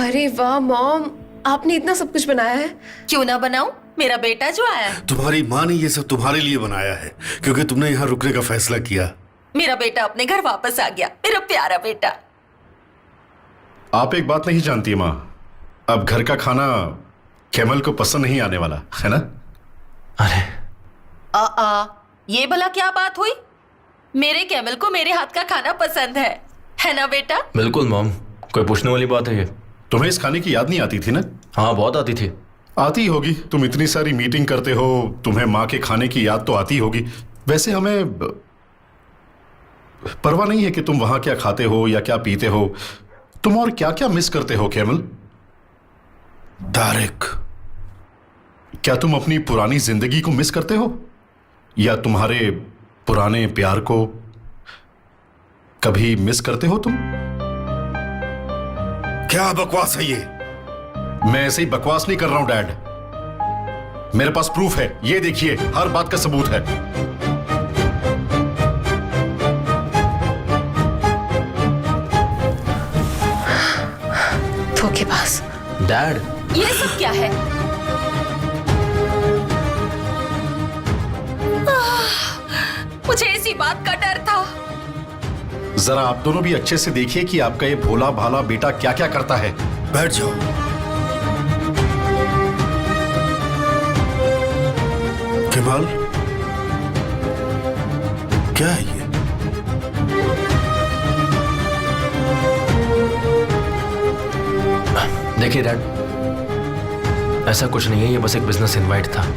अरे वाह मॉम, आपने इतना सब कुछ बनाया है। क्यों ना बनाऊं, मेरा बेटा जो आया है। तुम्हारी माँ ने ये सब तुम्हारे लिए बनाया है क्योंकि तुमने यहाँ रुकने का फैसला किया। मेरा बेटा अपने घर वापस आ गया, मेरा प्यारा बेटा। आप एक बात नहीं जानती माँ, अब घर का खाना कैमल को पसंद नहीं आने वाला है ना। अरे ये भला क्या बात हुई? मेरे कैमल को मेरे हाथ का खाना पसंद है ना बेटा? बिल्कुल मॉम, कोई पूछने वाली बात है ये? तुम्हें इस खाने की याद नहीं आती थी ना? हाँ बहुत आती थी। आती होगी, तुम इतनी सारी मीटिंग करते हो, तुम्हें माँ के खाने की याद तो आती होगी। वैसे हमें परवाह नहीं है कि तुम वहां क्या खाते हो या क्या पीते हो। तुम और क्या क्या मिस करते हो कैमल? तारिक, क्या तुम अपनी पुरानी जिंदगी को मिस करते हो या तुम्हारे पुराने प्यार को कभी मिस करते हो तुम? क्या बकवास है ये? मैं ऐसे ही बकवास नहीं कर रहा हूं डैड, मेरे पास प्रूफ है, ये देखिए, हर बात का सबूत है। तो के पास डैड, ये सब क्या है? मुझे इसी बात का डर था। जरा आप दोनों भी अच्छे से देखिए कि आपका ये भोला भाला बेटा क्या क्या करता है। बैठ जाओ। केमाल, क्या है ये? देखिए डैड, ऐसा कुछ नहीं है, ये बस एक बिजनेस इनवाइट था।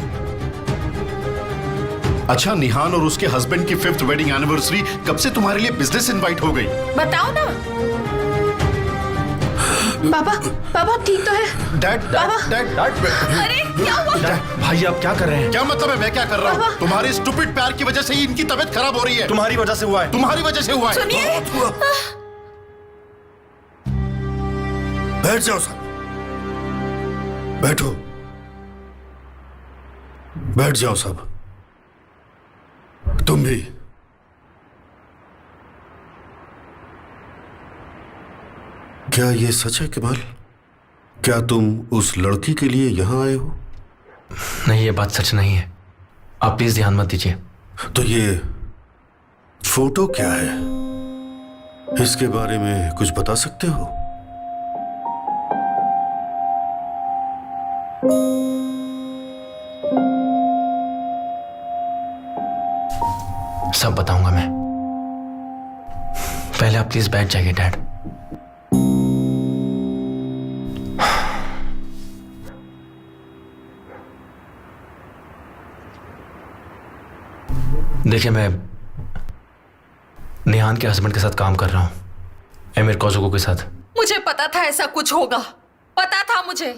अच्छा, निहान और उसके हस्बैंड की 5th वेडिंग एनिवर्सरी कब से तुम्हारे लिए बिजनेस इनवाइट हो गई? बताओ ना। पापा, पापा आप ठीक तो है? डैड डैड डैड, अरे क्या हुआ? डैड भाई आप क्या कर रहे हैं? क्या मतलब है मैं क्या कर रहा हूँ? तुम्हारे स्टूपिड प्यार की वजह से ही इनकी तबीयत खराब हो रही है। तुम्हारी वजह से हुआ है। तुम्हारी वजह से हुआ है। सुनिए। बहुत हुआ। बैठ जाओ सब, बैठो, बैठ जाओ सब। तुम भी। क्या ये सच है केमाल? क्या तुम उस लड़की के लिए यहां आए हो? नहीं, ये बात सच नहीं है, आप प्लीज ध्यान मत दीजिए। तो ये फोटो क्या है? इसके बारे में कुछ बता सकते हो? सब बताऊंगा मैं, पहले आप प्लीज बैठ जाइए डैड। देखिए, मैं निहान के हस्बैंड के साथ काम कर रहा हूं, एमिर कोजुको के साथ। मुझे पता था ऐसा कुछ होगा, पता था मुझे।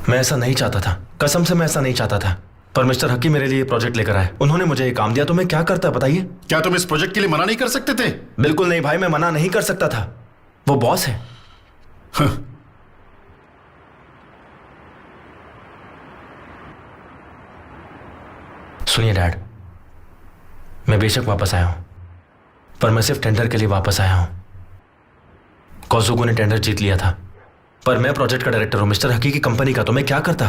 मैं ऐसा नहीं चाहता था, कसम से मैं ऐसा नहीं चाहता था, पर मिस्टर हकी मेरे लिए प्रोजेक्ट लेकर आए, उन्होंने मुझे ये काम दिया, तो मैं क्या करता बताइए? क्या तुम इस प्रोजेक्ट के लिए मना नहीं कर सकते थे? बिल्कुल नहीं भाई, मैं मना नहीं कर सकता था, वो बॉस है। सुनिए डैड, मैं बेशक वापस आया हूं, पर मैं सिर्फ टेंडर के लिए वापस आया हूं। कोजुको ने टेंडर जीत लिया था, पर मैं प्रोजेक्ट का डायरेक्टर हूं मिस्टर हकी की कंपनी का, तो मैं क्या करता?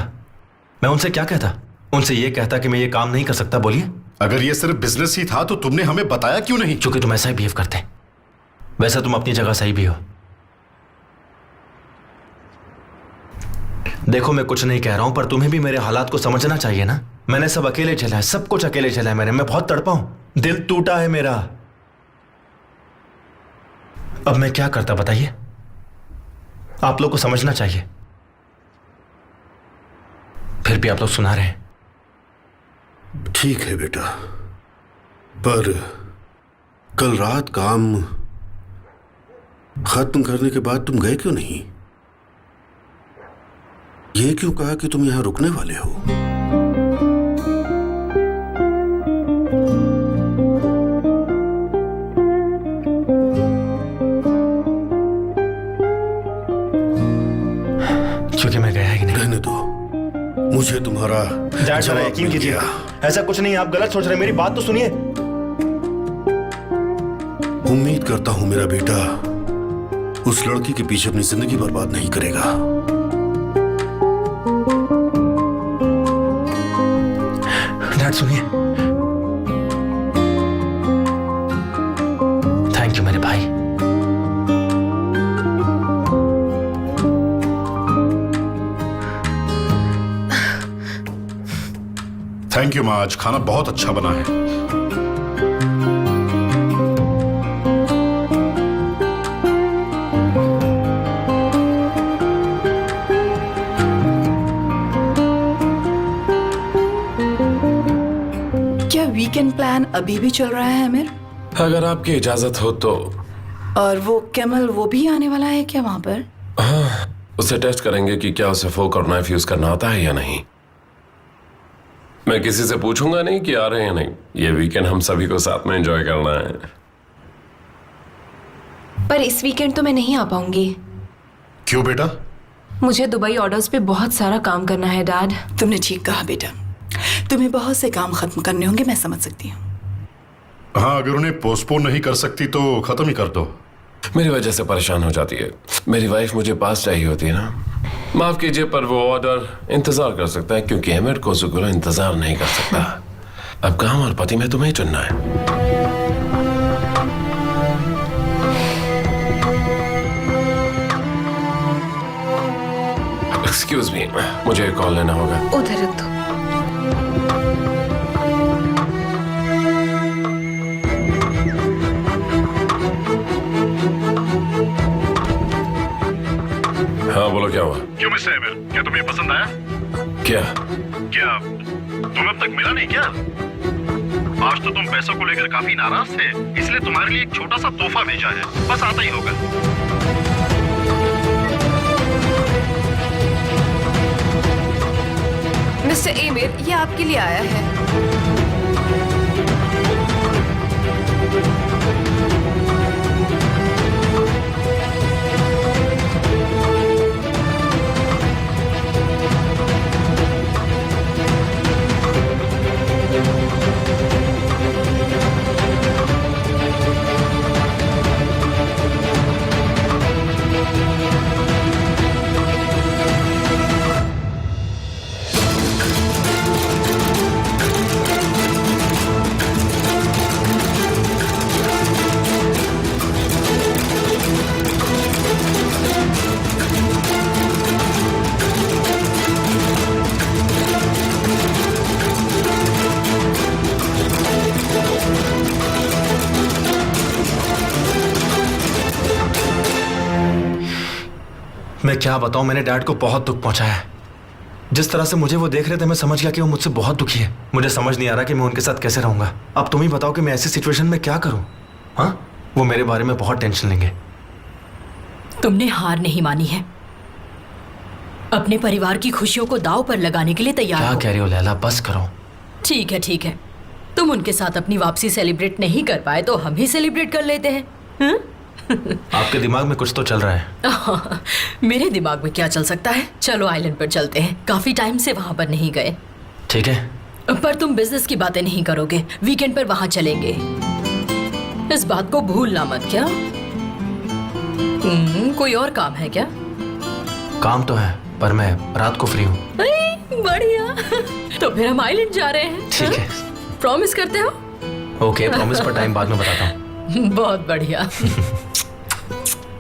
मैं उनसे क्या कहता? उनसे ये कहता कि मैं ये काम नहीं कर सकता? बोलिए। अगर ये सिर्फ बिजनेस ही था तो तुमने हमें बताया क्यों नहीं? क्योंकि तुम ऐसा ही बिहेव करते, वैसे तुम अपनी जगह सही भी हो। देखो, मैं कुछ नहीं कह रहा हूं, पर तुम्हें भी मेरे हालात को समझना चाहिए ना। मैंने सब अकेले झेला है, सब कुछ अकेले झेला है मैंने, मैं बहुत तड़पा हूं, दिल टूटा है मेरा। अब मैं क्या करता बताइए? आप लोग को समझना चाहिए, फिर भी आप लोग सुना रहे हैं। ठीक है बेटा, पर कल रात काम खत्म करने के बाद तुम गए क्यों नहीं? ये क्यों कहा कि तुम यहां रुकने वाले हो? क्योंकि मैं गया ही नहीं। रहने दो, मुझे तुम्हारा डैड, जरा जवाब यकीन मिल कीजिए, गया। ऐसा कुछ नहीं, आप गलत सोच रहे हैं, मेरी बात तो सुनिए। उम्मीद करता हूं मेरा बेटा उस लड़की के पीछे अपनी जिंदगी बर्बाद नहीं करेगा। डैड सुनिए। थैंक यू मेरे भाई। थैंक यू माँ, आज खाना बहुत अच्छा बना है। क्या वीकेंड प्लान अभी भी चल रहा है आमिर? अगर आपकी इजाजत हो तो। और वो कैमल वो भी आने वाला है क्या वहां पर? हाँ, उसे टेस्ट करेंगे कि क्या उसे फोक और नाइफ यूज करना आता है या नहीं। मैं किसी से पूछूंगा नहीं कि आ रहे हैं या नहीं। ये वीकेंड हम सभी को साथ में एंजॉय करना है। पर इस वीकेंड तो मैं नहीं आ पाऊंगी। क्यों बेटा? मुझे दुबई ऑर्डर्स पे बहुत सारा काम करना है डैड। तुमने ठीक कहा बेटा, तुम्हें बहुत से काम खत्म करने होंगे, मैं समझ सकती हूँ। हाँ, अगर उन्हें पोस्टपोन नहीं कर सकती तो खत्म ही कर दो। मेरी वजह से परेशान हो जाती है। मेरी वाइफ मुझे पास चाहिए होती है ना। माफ कीजिए पर वो ऑर्डर इंतजार कर सकता है क्योंकि अहमद कोसुगुलो इंतजार नहीं कर सकता। अब काम और पति में तुम्हें चुनना है। एक्सक्यूज मी, मुझे कॉल लेना होगा। उधर रख दो। हाँ बोलो, क्या हुआ? क्यों मिस्टर आमिर, क्या तुम्हें पसंद आया? क्या? क्या तुम्हें अब तक मिला नहीं क्या? आज तो तुम पैसों को लेकर काफी नाराज थे, इसलिए तुम्हारे लिए एक छोटा सा तोहफा भेजा है। बस आता ही होगा। मिस्टर आमिर, ये आपके लिए आया है। मैं क्या बताऊं, मैंने डैड को बहुत दुख पहुंचाया है। जिस तरह से मुझे वो देख रहे थे मैं समझ गया कि वो मुझसे बहुत दुखी है। मुझे समझ नहीं आ रहा कि मैं उनके साथ कैसे रहूंगा। अब तुम ही बताओ कि मैं ऐसी सिचुएशन में क्या करूं। हाँ, वो मेरे बारे में बहुत टेंशन लेंगे। तुमने हार नहीं मानी है। अपने परिवार की खुशियों को दांव पर लगाने के लिए तैयार क्या हो। कह रही हो लैला, बस करो। ठीक है ठीक है, तुम उनके साथ अपनी वापसी सेलिब्रेट नहीं कर पाए तो हम ही सेलिब्रेट कर लेते हैं। हाँ? आपके दिमाग में कुछ तो चल रहा है। मेरे दिमाग में क्या चल सकता है। चलो आइलैंड पर चलते हैं, काफी टाइम से वहां पर नहीं गए। ठीक है, पर तुम बिजनेस की बातें नहीं करोगे। वीकेंड पर वहां चलेंगे, इस बात को भूलना मत। क्या कोई और काम है क्या? काम तो है पर मैं रात को फ्री हूँ। बढ़िया, तो फिर हम आइलैंड जा रहे हैं। ठीक है, प्रॉमिस करते हो? ओके, प्रॉमिस पर टाइम बाद में बताता हूँ। बहुत बढ़िया।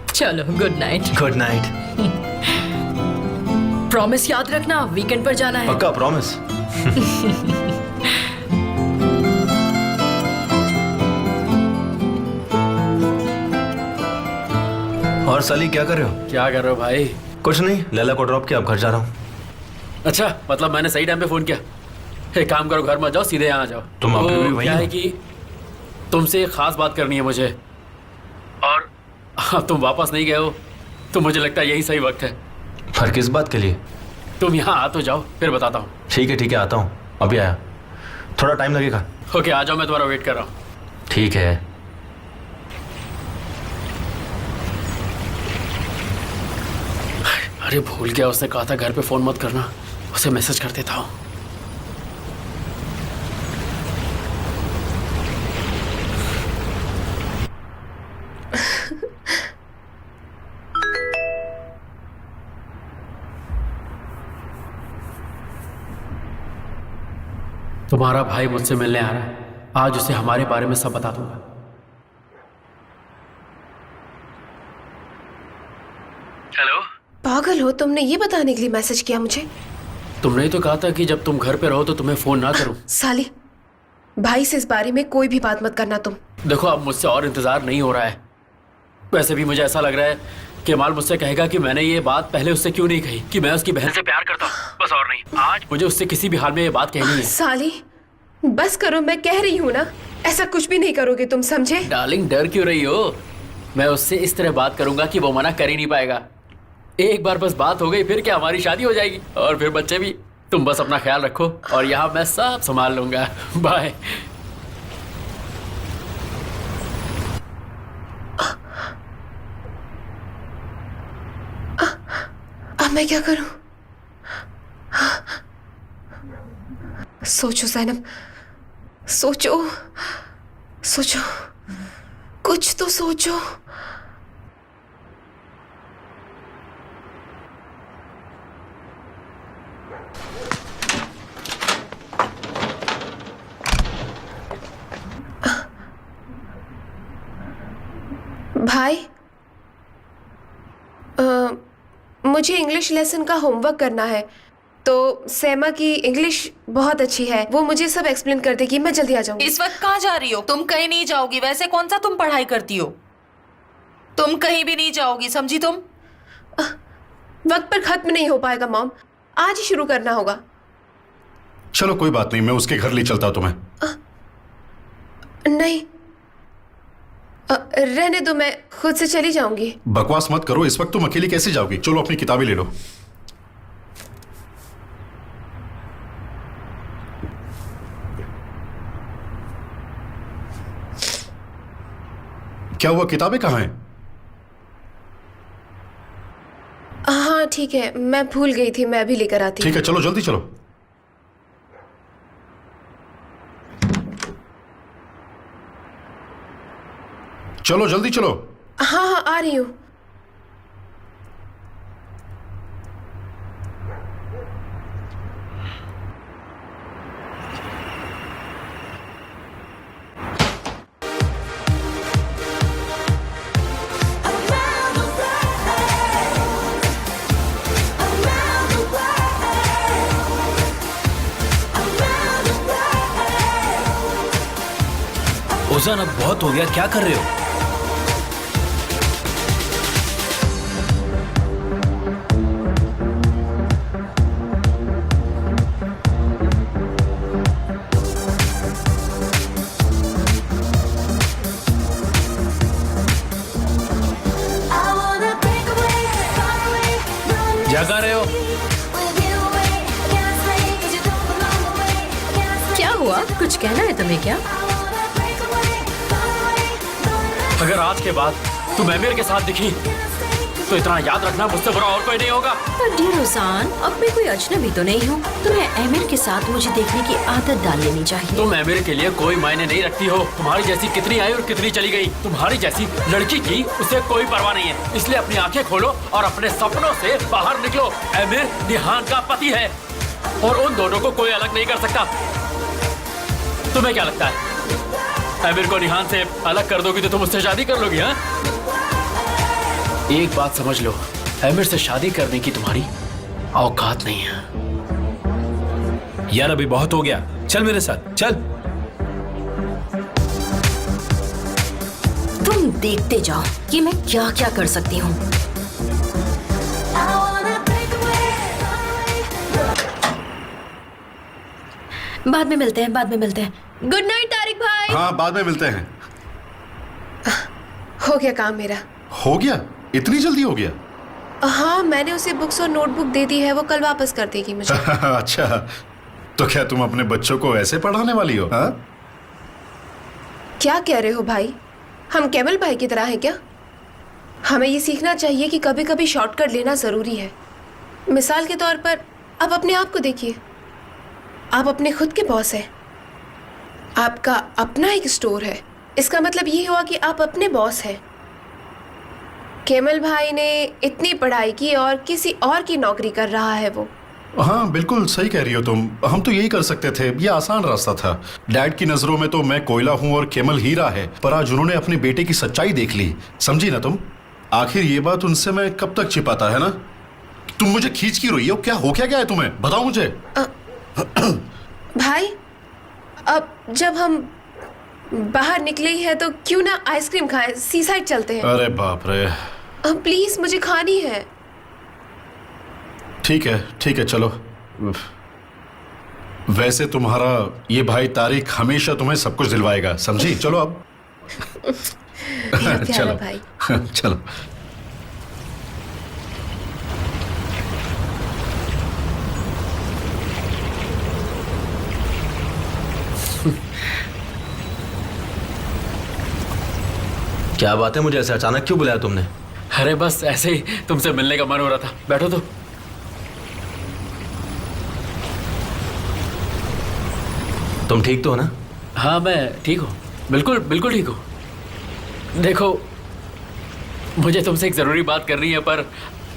चलो good night. Good night. Promise याद रखना, वीकेंड पर जाना है। पक्का प्रॉमिस। और सली क्या कर रहे हो? क्या कर रहे हो भाई? कुछ नहीं, लैला को ड्रॉप किया, अब घर जा रहा हूँ। अच्छा, मतलब मैंने सही टाइम पे फोन किया। एक काम करो, घर मत जाओ, सीधे यहाँ आ जाओ। तुम अभी भी वहीं क्या हो? है कि तुमसे एक खास बात करनी है मुझे, और तुम वापस नहीं गए हो तो मुझे लगता है यही सही वक्त है। पर किस बात के लिए? तुम यहाँ आ तो जाओ, फिर बताता हूँ। ठीक है, आता हूँ, अभी आया। थोड़ा टाइम लगेगा। ओके, आ जाओ, मैं तुम्हारा वेट कर रहा हूँ। ठीक है। अरे भूल गया, उसने कहा था घर पे फोन मत करना, उसे मैसेज कर देता हूँ। तुम्हारा भाई मुझसे मिलने आ रहा है। आज उसे हमारे बारे में सब बता दूंगा। हेलो। पागल हो, तुमने ये बताने के लिए मैसेज किया मुझे? तुमने ही तो कहा था कि जब तुम घर पे रहो तो तुम्हें फोन ना करूं। साली, भाई से इस बारे में कोई भी बात मत करना तुम। देखो, अब मुझसे और इंतजार नहीं हो रहा है। वैसे भी मुझे ऐसा लग रहा है कि कमाल मुझसे कहेगा कि मैंने ये बात पहले उससे क्यों नहीं कही कि मैं उसकी बहन से प्यार करता हूँ, बस और नहीं। आज मुझे उससे किसी भी हाल में ये बात कहनी है। साली, बस करो, मैं कह रही हूँ ना, ऐसा कुछ भी नहीं करोगे तुम, समझे? डार्लिंग, डर क्यों रही हो? मैं उससे इस तरह बात करूंगा कि वो मना कर ही नहीं पाएगा। एक बार बस बात हो गई, फिर क्या हमारी शादी हो जाएगी और फिर बच्चे भी। तुम बस अपना ख्याल रखो और यहाँ मैं सब संभाल लूंगा। बाय। अब मैं क्या करूं? सोचो ज़ैनब, सोचो सोचो, कुछ तो सोचो। भाई, मुझे इंग्लिश लेसन का होमवर्क करना है, तो सैमा की इंग्लिश बहुत अच्छी है, वो मुझे सब एक्सप्लेन कर देगी। मैं जल्दी आ जाऊंगी। इस वक्त कहाँ जा रही हो? तुम कहीं नहीं जाओगी। वैसे कौन सा तुम पढ़ाई करती हो? तुम कहीं भी नहीं जाओगी, समझी तुम? वक्त पर खत्म नहीं हो पाएगा मॉम, आज ही शुरू करना होगा। चलो कोई बात नहीं, मैं उसके घर ले चलता हूं तुम्हें। नहीं, रहने दो, मैं खुद से चली जाऊंगी। बकवास मत करो, इस वक्त तुम अकेली कैसे जाओगी? चलो अपनी किताबें ले लो। क्या हुआ, किताबें कहाँ हैं? हाँ ठीक है, मैं भूल गई थी, मैं अभी लेकर आती हूँ। ठीक है, चलो जल्दी चलो। चलो जल्दी चलो। हाँ हाँ, आ रही हूँ। ओजान, अब बहुत हो गया, क्या कर रहे हो? जगा रहे हो? क्या हुआ? कुछ कहना है तुम्हें क्या? अगर आज के बाद तुम एमिर के साथ दिखी तो इतना याद रखना, मुझसे बुरा और कोई नहीं होगा। पर डियर ओजान, अब मैं कोई अजनबी तो नहीं हूँ। तुम्हें एमिर के साथ मुझे देखने की आदत डाल लेनी चाहिए। तुम एमिर के लिए कोई मायने नहीं रखती हो। तुम्हारी जैसी कितनी आई और कितनी चली गई। तुम्हारी जैसी लड़की की उसे कोई परवाह नहीं है। इसलिए अपनी आंखें खोलो और अपने सपनों से बाहर निकलो। एमिर निहान का पति है और उन दोनों को कोई अलग नहीं कर सकता। तुम्हें क्या लगता है, एमिर को निहान से अलग कर दोगी तो तुम उससे शादी कर लोगी? हाँ, एक बात समझ लो, एमिर से शादी करने की तुम्हारी औकात नहीं है। यार अभी बहुत हो गया, चल मेरे साथ चल। तुम देखते जाओ कि मैं क्या क्या कर सकती हूँ। बाद में मिलते हैं, बाद में मिलते हैं। गुड नाइट तारिक भाई। हाँ, बाद में मिलते हैं। हो गया काम मेरा। हो गया? इतनी जल्दी हो गया? हाँ, मैंने उसे बुक्स और नोटबुक दे दी है, वो कल वापस कर देगी मुझे। अच्छा, तो क्या तुम अपने बच्चों को ऐसे पढ़ाने वाली हो? हाँ? क्या कह रहे हो भाई? हम कैमल भाई की तरह हैं क्या? हमें ये सीखना चाहिए कि कभी कभी शॉर्टकट लेना ज़रूरी है। मिसाल के तौर पर आप अपने आप को देखिए, आप अपने खुद के बॉस हैं। आपका अपना एक स्टोर है, इसका मतलब ये हुआ कि आप अपने बॉस हैं। कैमल भाई ने इतनी पढ़ाई की और किसी और की नौकरी कर रहा है वो। हाँ बिल्कुल सही कह रही हो तुम। हम तो यही कर सकते थे, ये आसान रास्ता था। डैड की नजरों में तो मैं कोयला हूँ और केमल हीरा है, पर आज उन्होंने अपने बेटे की सच्चाई देख ली। समझी ना तुम? आखिर ये बात उनसे मैं कब तक छिपाता, है ना? तुम मुझे खींच की रही हो, क्या हो क्या गया है तुम्हें? बताओ मुझे। भाई, अब जब हम बाहर निकले ही है तो क्यों ना आइसक्रीम खाएं, सी साइड चलते हैं। अरे बाप रे। प्लीज, मुझे खानी है। ठीक है चलो। वैसे तुम्हारा ये भाई तारिक हमेशा तुम्हें सब कुछ दिलवाएगा, समझी? चलो अब। प्यारा चलो भाई। चलो। क्या बात है, मुझे ऐसे अचानक क्यों बुलाया तुमने? अरे बस ऐसे ही तुमसे मिलने का मन हो रहा था। बैठो तो। तुम ठीक तो हो ना? हाँ मैं ठीक हूँ, बिल्कुल बिल्कुल ठीक हूँ। देखो, मुझे तुमसे एक ज़रूरी बात करनी है, पर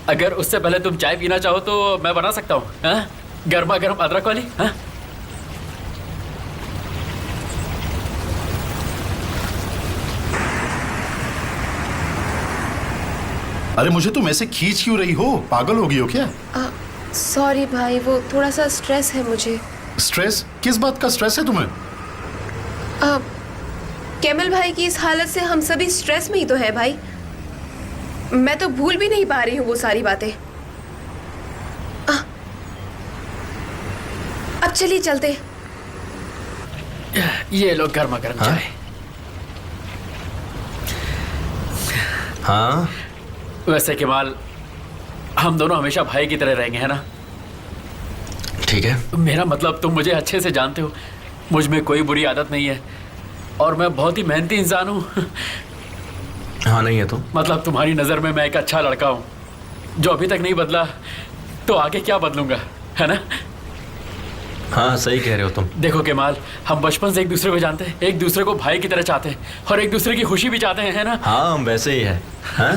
अगर उससे पहले तुम चाय पीना चाहो तो मैं बना सकता हूँ। हाँ, गर्मा गर्म अदरक वाली। हाँ, अरे मुझे तुम ऐसे खींच क्यों रही हो? पागल हो गई हो क्या? सॉरी भाई, वो थोड़ा सा स्ट्रेस है मुझे। स्ट्रेस? किस बात का स्ट्रेस है तुम्हें? केमल भाई की इस हालत से हम सभी स्ट्रेस में ही तो है भाई। मैं तो भूल भी नहीं पा रही हूँ वो सारी बातें। अब चलिए चलते। ये लो गर्मा गर्म चाय। हाँ वैसे केमाल, हम दोनों हमेशा भाई की तरह रहेंगे, है ना? ठीक है। मेरा मतलब, तुम मुझे अच्छे से जानते हो, मुझ में कोई बुरी आदत नहीं है और मैं बहुत ही मेहनती इंसान हूँ। हाँ नहीं है तो? मतलब तुम्हारी नज़र में मैं एक अच्छा लड़का हूँ जो अभी तक नहीं बदला, तो आगे क्या बदलूंगा, है ना? हाँ सही कह रहे हो तुम। देखो केमाल, हम बचपन से एक दूसरे को जानते हैं, एक दूसरे को भाई की तरह चाहते हैं और एक दूसरे की खुशी भी चाहते हैं, है ना? हाँ हम वैसे ही है। हाँ?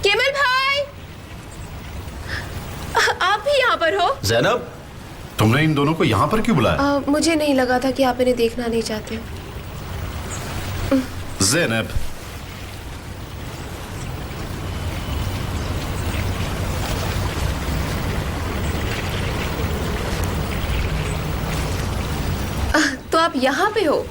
केमल भाई, आप भी यहाँ पर हो? ज़ैनब, तुमने इन दोनों को यहाँ पर क्यों बुलाया? मुझे नहीं लगा था कि आप इन्हें देखना नहीं चाहते। ज़ैनब, तो आप यहाँ पे हो?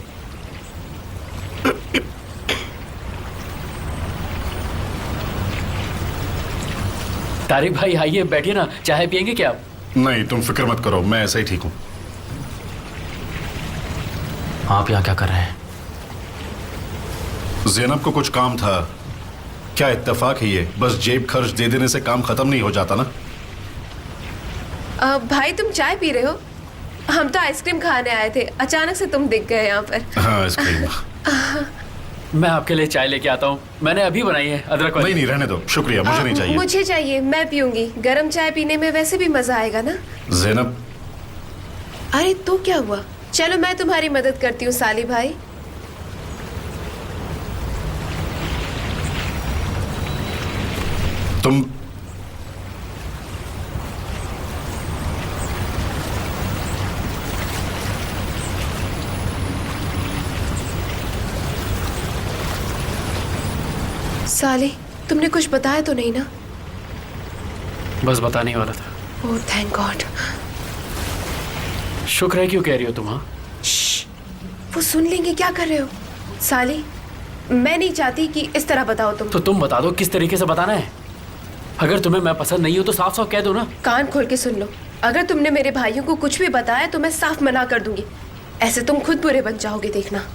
तारिक भाई आइए, बैठिए ना, चाय पियेंगे क्या आप? नहीं तुम फिक्र मत करो, मैं ऐसा ही ठीक हूँ। आप यहाँ क्या कर रहे हैं? ज़ैनब को कुछ काम था। क्या इत्तेफाक है ये, बस जेब खर्च दे देने से काम खत्म नहीं हो जाता ना। भाई तुम चाय पी रहे हो? हम तो आइसक्रीम खाने आए थे, अचानक से तुम दिख गए यहाँ पर। हाँ आइसक्रीम। मैं आपके लिए चाय लेके आता हूँ, मैंने अभी बनाई है, अदरक वाली। नहीं रहने दो, शुक्रिया, मुझे नहीं चाहिए। मुझे चाहिए, मैं पीऊंगी। गरम चाय पीने में वैसे भी मजा आएगा ना। ज़ैनब, अरे तो क्या हुआ, चलो मैं तुम्हारी मदद करती हूँ साली भाई। तुम साली, तुमने कुछ बताया तो नहीं ना? बस बताने वाला था। Oh thank God. शुक्र है, क्यों कह रही हो तुम? हाँ, वो सुन लेंगे, क्या कर रहे हो? साली, मैं नहीं चाहती कि इस तरह बताओ तुम। तो तुम बता दो किस तरीके से बताना है। अगर तुम्हें मैं पसंद नहीं हूं तो साफ साफ कह दो ना। कान खोल के सुन लो, अगर तुमने मेरे भाइयों को कुछ भी बताया तो मैं साफ मना कर दूंगी। ऐसे तुम खुद बुरे बन जाओगे, देखना।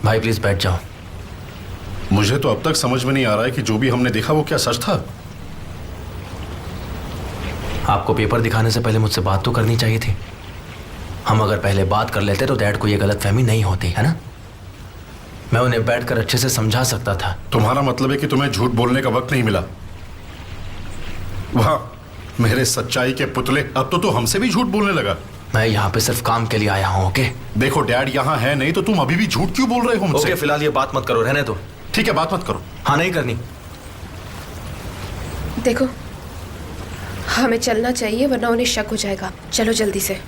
भाई प्लीज बैठ जाओ। मुझे तो अब तक समझ में नहीं आ रहा है कि जो भी हमने देखा वो क्या सच था। आपको पेपर दिखाने से पहले मुझसे बात तो करनी चाहिए थी। हम अगर पहले बात कर लेते तो डैड को ये गलतफहमी नहीं होती, है ना? मैं उन्हें बैठकर अच्छे से समझा सकता था। तुम्हारा मतलब है कि तुम्हें झूठ बोलने का वक्त नहीं मिला? वाह मेरे सच्चाई के पुतले, अब तो तू हमसे भी झूठ बोलने लगा। मैं यहाँ पे सिर्फ काम के लिए आया हूँ। ओके देखो डैड यहाँ है नहीं तो तुम अभी भी झूठ क्यों बोल रहे हो मुझसे? ओके फिलहाल ये बात मत करो, रहने दो। ठीक है बात मत करो। हाँ नहीं करनी। देखो हमें चलना चाहिए वरना उन्हें शक हो जाएगा। चलो जल्दी से।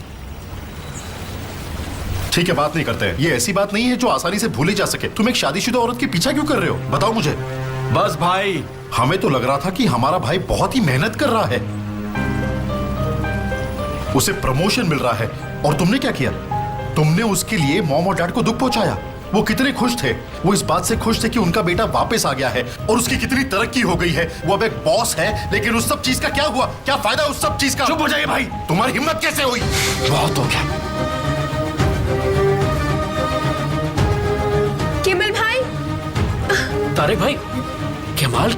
ठीक है बात नहीं करते हैं। ये ऐसी बात नहीं है जो आसानी से भूली जा सके। तुम एक शादीशुदा औरत के पीछा क्यों कर रहे हो? बताओ मुझे। बस भाई, हमें तो लग रहा था कि हमारा भाई बहुत ही मेहनत कर रहा है, उसे प्रमोशन मिल रहा है, और तुमने क्या किया? तुमने उसके लिए मॉम और डैड को दुख पहुंचाया। वो कितने खुश थे, वो इस बात से खुश थे कि उनका बेटा वापस आ गया है और उसकी कितनी तरक्की हो गई है। वो अब एक बॉस है, लेकिन उस सब चीज का क्या हुआ? क्या फायदा उस सब चीज का? चुप हो जाइए भाई। तुम्हारी हिम्मत कैसे हुई? बहुत हो गया। केमल भाई। तारिक भाई, केमाल,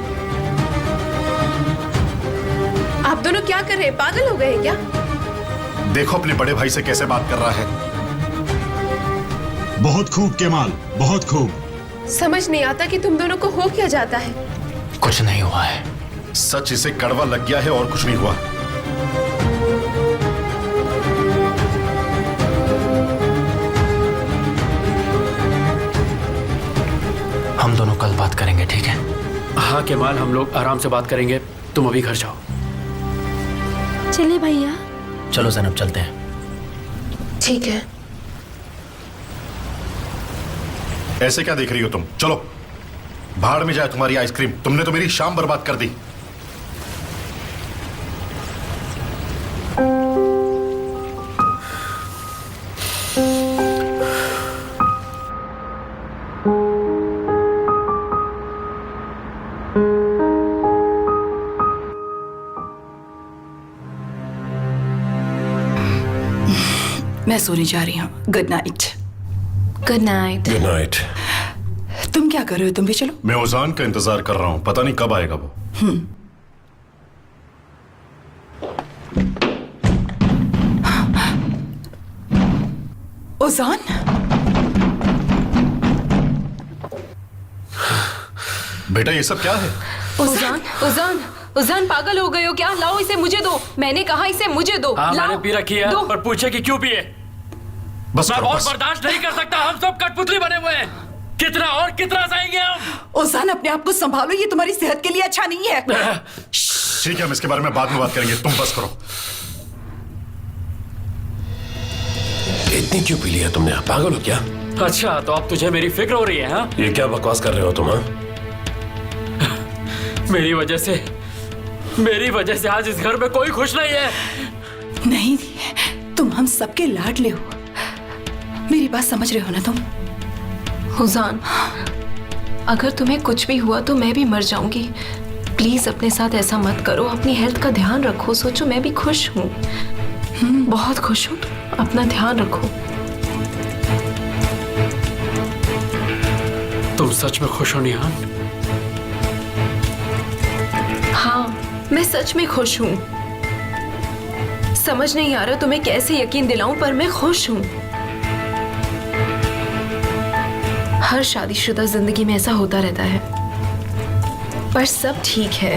आप दोनों क्या कर रहे हैं? पागल हो गए हैं क्या? देखो अपने बड़े भाई से कैसे बात कर रहा है। बहुत खूब केमाल, बहुत खूब। समझ नहीं आता कि तुम दोनों को हो क्या जाता है। कुछ नहीं हुआ है। सच इसे कड़वा लग गया है और कुछ नहीं हुआ। हम दोनों कल बात करेंगे, ठीक है? हाँ केमाल, हम लोग आराम से बात करेंगे। तुम अभी घर जाओ। चलिए भैया। चलो ज़ैनब चलते हैं। ठीक है। ऐसे क्या देख रही हो तुम? चलो भाड़ में जाए तुम्हारी आइसक्रीम। तुमने तो मेरी शाम बर्बाद कर दी। मैं सोने जा रही हूँ। Good night. Good night. Good night. तुम क्या कर रहे हो? तुम भी चलो। मैं उजान का इंतजार कर रहा हूं, पता नहीं कब आएगा वो। उजान, बेटा ये सब क्या है? उजान, उजान, उजान पागल हो गए हो क्या? लाओ इसे मुझे दो। मैंने कहा इसे मुझे दो। हाँ लाओ। मैंने पी रखी है, दो। पर पूछे कि क्यों पिए। बस मैं करो, और बस। बर्दाश्त नहीं कर सकता। हम सब कठपुतली बने हुए हैं। कितना और कितना सहेंगे हम? उजान अपने आप को संभालो, ये तुम्हारी सेहत के लिए अच्छा नहीं है। ठीक है हम इसके बारे में बाद में बात करेंगे, तुम बस करो। इतनी क्यों पी लिया तुमने? पागल हो क्या? अच्छा तो अब तुझे मेरी फिक्र हो रही है? हाँ, ये क्या बकवास कर रहे हो तुम? हाँ, मेरी वजह से आज इस घर में कोई खुश नहीं है। नहीं, तुम हम सबके लाडले हो। मेरी बात समझ रहे हो ना तुम? उजान, अगर तुम्हें कुछ भी हुआ तो मैं भी मर जाऊंगी। प्लीज अपने साथ ऐसा मत करो। अपनी हेल्थ का ध्यान रखो। सोचो मैं भी खुश हूँ, बहुत खुश हूँ। अपना ध्यान रखो। तुम सच में खुश हो निहान? हाँ मैं सच में खुश हूँ। समझ नहीं आ रहा तुम्हें कैसे यकीन दिलाऊं, पर मैं खुश हूँ। हर शादीशुदा जिंदगी में ऐसा होता रहता है, पर सब ठीक है।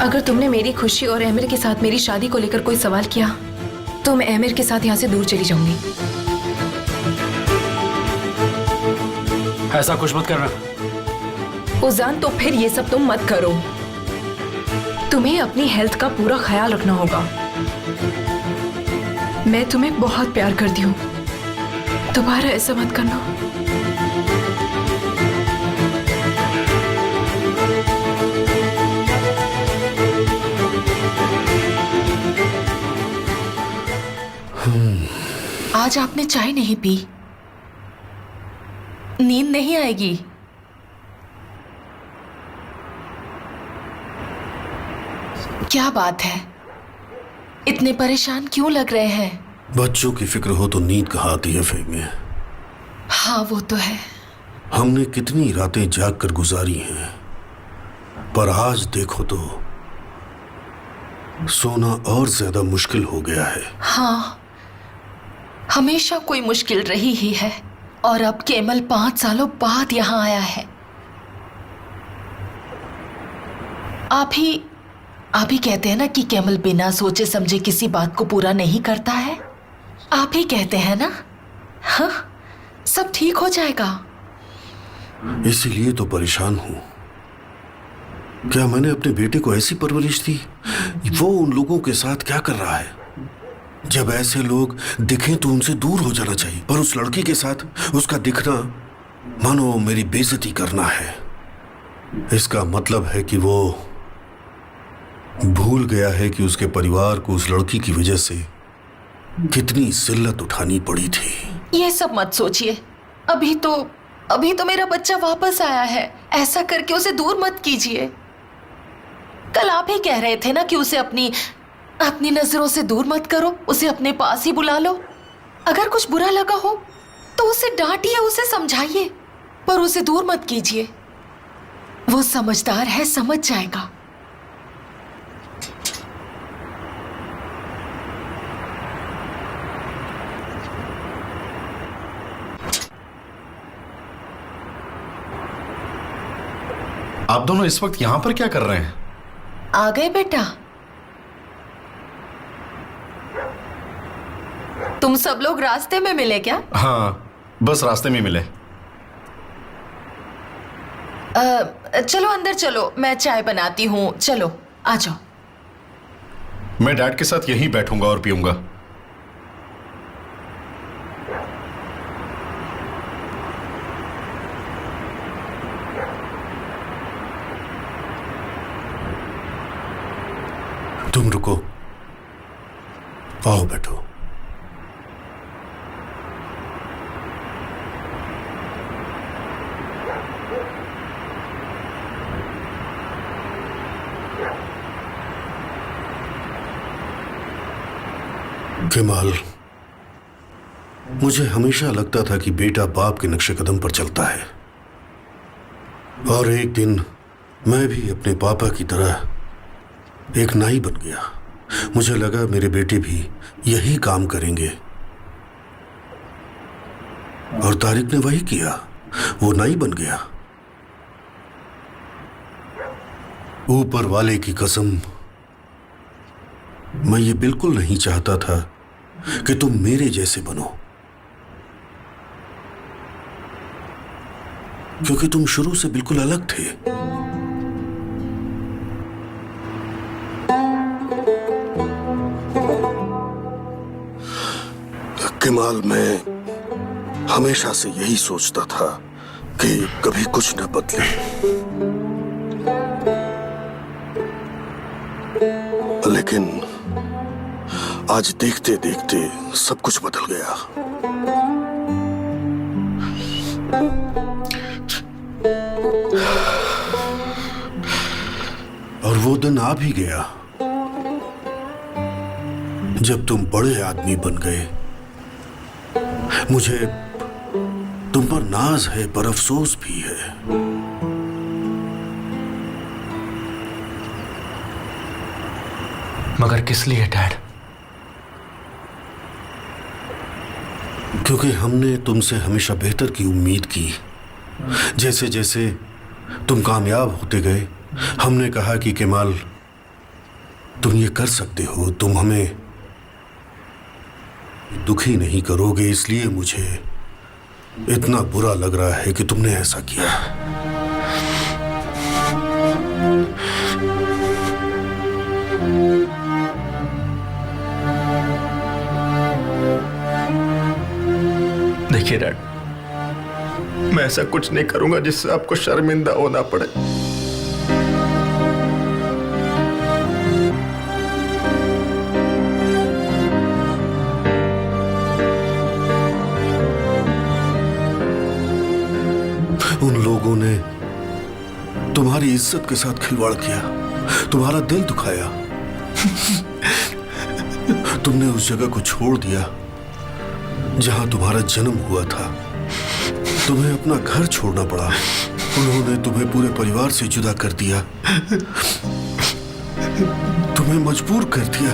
अगर तुमने मेरी खुशी और एमिर के साथ मेरी शादी को लेकर कोई सवाल किया तो मैं एमिर के साथ यहाँ से दूर चली जाऊंगी। ऐसा कुछ मत करना। उजान तो फिर ये सब तुम मत करो। तुम्हें अपनी हेल्थ का पूरा ख्याल रखना होगा। मैं तुम्हें बहुत प्यार करती हूँ, दोबारा ऐसा मत करना। आज आपने चाय नहीं पी, नींद नहीं आएगी। क्या बात है, इतने परेशान क्यों लग रहे हैं? बच्चों की फिक्र हो तो नींद कहाँ आती है फेमी? हाँ वो तो है। हमने कितनी रातें जाग कर गुजारी हैं, पर आज देखो तो सोना और ज्यादा मुश्किल हो गया है। हाँ, हमेशा कोई मुश्किल रही ही है, और अब केमल 5 सालों बाद यहाँ आया है। आप ही कहते हैं ना कि केमल बिना सोचे समझे किसी बात को पूरा नहीं करता है। आप ही कहते हैं ना। हाँ, सब ठीक हो जाएगा। इसीलिए तो परेशान हूं। क्या मैंने अपने बेटे को ऐसी परवरिश दी? वो उन लोगों के साथ क्या कर रहा है? जब ऐसे लोग दिखें तो उनसे दूर हो जाना चाहिए, पर उस लड़की के साथ उसका दिखना मानो मेरी बेइज्जती करना है। इसका मतलब है कि वो भूल गया है कि उसके परिवार को उस लड़की की वजह से कितनी जिल्लत उठानी पड़ी थी। ये सब मत सोचिए। अभी तो मेरा बच्चा वापस आया है। ऐसा करके उसे दूर मत कीजिए। कल आप ही कह रहे थे ना कि उसे अपनी नजरों से दूर मत करो, उसे अपने पास ही बुला लो। अगर कुछ बुरा लगा हो तो उसे डांटिए, उसे समझाइए, पर उसे दूर मत कीजिए। वो समझदार है, समझ जाएगा। आप दोनों इस वक्त यहां पर क्या कर रहे हैं? आ गए बेटा। तुम सब लोग रास्ते में मिले क्या? हाँ, बस रास्ते में मिले। चलो अंदर चलो, मैं चाय बनाती हूँ। चलो आ जाओ। मैं डैड के साथ यहीं बैठूंगा और पीऊंगा। तुम रुको, आओ बैठो। केमाल, मुझे हमेशा लगता था कि बेटा बाप के नक्शे कदम पर चलता है, और एक दिन मैं भी अपने पापा की तरह एक नाई बन गया। मुझे लगा मेरे बेटे भी यही काम करेंगे, और तारिक ने वही किया। वो नाई बन गया। ऊपर वाले की कसम, मैं ये बिल्कुल नहीं चाहता था कि तुम मेरे जैसे बनो, क्योंकि तुम शुरू से बिल्कुल अलग थे। केमाल, मैं हमेशा से यही सोचता था कि कभी कुछ न बदले, लेकिन आज देखते देखते सब कुछ बदल गया। और वो दिन आ भी गया जब तुम बड़े आदमी बन गए। मुझे तुम पर नाज है, पर अफसोस भी है। मगर किस लिए डैड? क्योंकि हमने तुमसे हमेशा बेहतर की उम्मीद की। जैसे जैसे तुम कामयाब होते गए, हमने कहा कि केमाल, तुम ये कर सकते हो, तुम हमें दुखी नहीं करोगे। इसलिए मुझे इतना बुरा लग रहा है कि तुमने ऐसा किया। देखिए डैड, मैं ऐसा कुछ नहीं करूंगा जिससे आपको शर्मिंदा होना पड़े। उन लोगों ने तुम्हारी इज्जत के साथ खिलवाड़ किया, तुम्हारा दिल दुखाया। तुमने उस जगह को छोड़ दिया जहां तुम्हारा जन्म हुआ था। तुम्हें अपना घर छोड़ना पड़ा। उन्होंने तुम्हें पूरे परिवार से जुदा कर दिया, तुम्हें मजबूर कर दिया।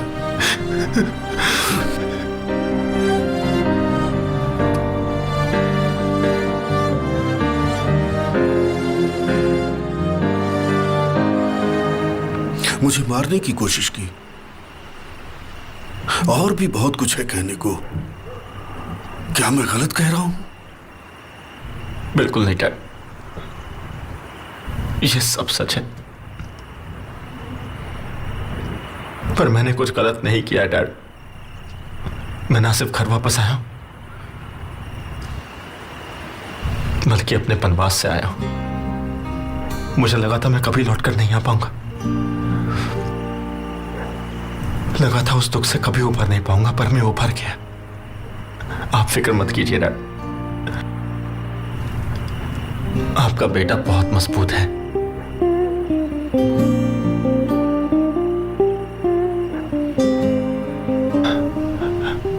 मुझे मारने की कोशिश की। और भी बहुत कुछ है कहने को। क्या मैं गलत कह रहा हूं? बिल्कुल नहीं डैड, ये सब सच है। पर मैंने कुछ गलत नहीं किया डैड। मैं ना सिर्फ घर वापस आया हूं, बल्कि अपने वनवास से आया हूं। मुझे लगा था मैं कभी लौट कर नहीं आ पाऊंगा, लगा था उस दुख से कभी उभर नहीं पाऊंगा, पर मैं उभर गया। आप फिक्र मत कीजिए डैड, आपका बेटा बहुत मजबूत है।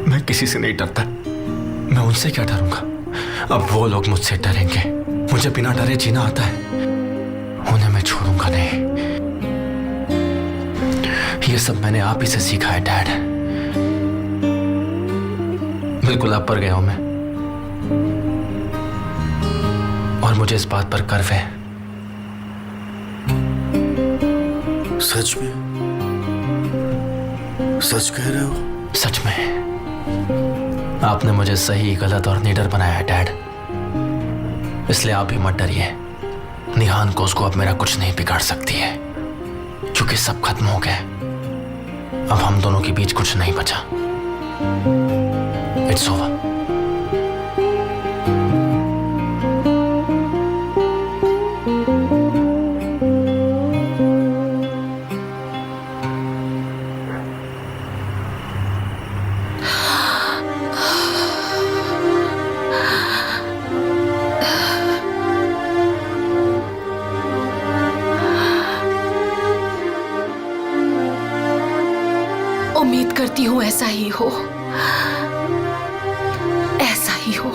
मैं किसी से नहीं डरता, मैं उनसे क्या डरूंगा। अब वो लोग मुझसे डरेंगे, मुझे बिना डरे जीना आता है, उन्हें मैं छोड़ूंगा नहीं। ये सब मैंने आप ही से सीखा है डैड। बिल्कुल आप पर गया हूं मैं, और मुझे इस बात पर गर्व है। सच में? सच कह रहे हो? सच में आपने मुझे सही, गलत और निडर बनाया है डैड, इसलिए आप भी मत डरिए। निहान को उसको अब मेरा कुछ नहीं बिगाड़ सकती है, क्योंकि सब खत्म हो गया। अब हम दोनों के बीच कुछ नहीं बचा। It's over. उम्मीद करती हूँ ऐसा ही हो, ऐसा ही हो।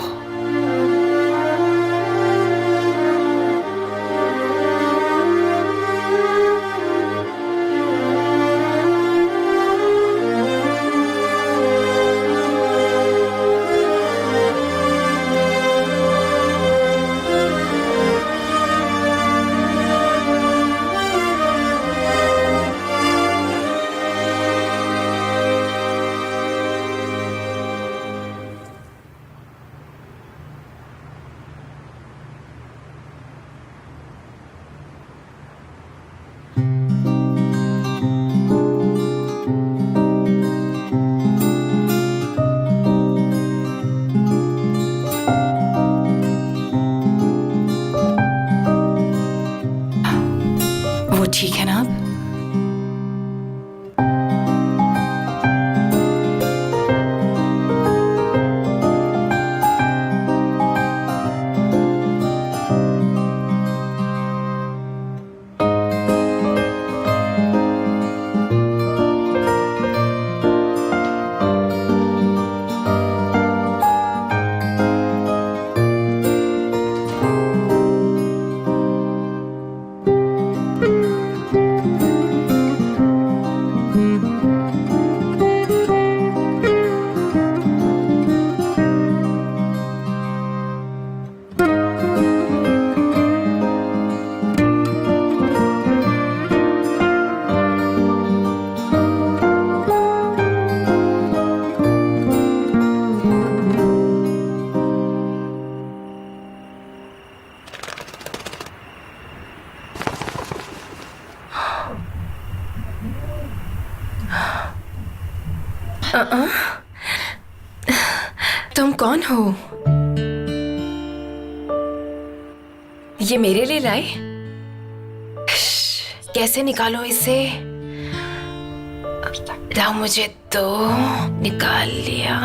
वो ठीक है ना अब? तुम कौन हो? ये मेरे लिए लाए? कैसे निकालो इसे? लाओ मुझे तो। निकाल लिया,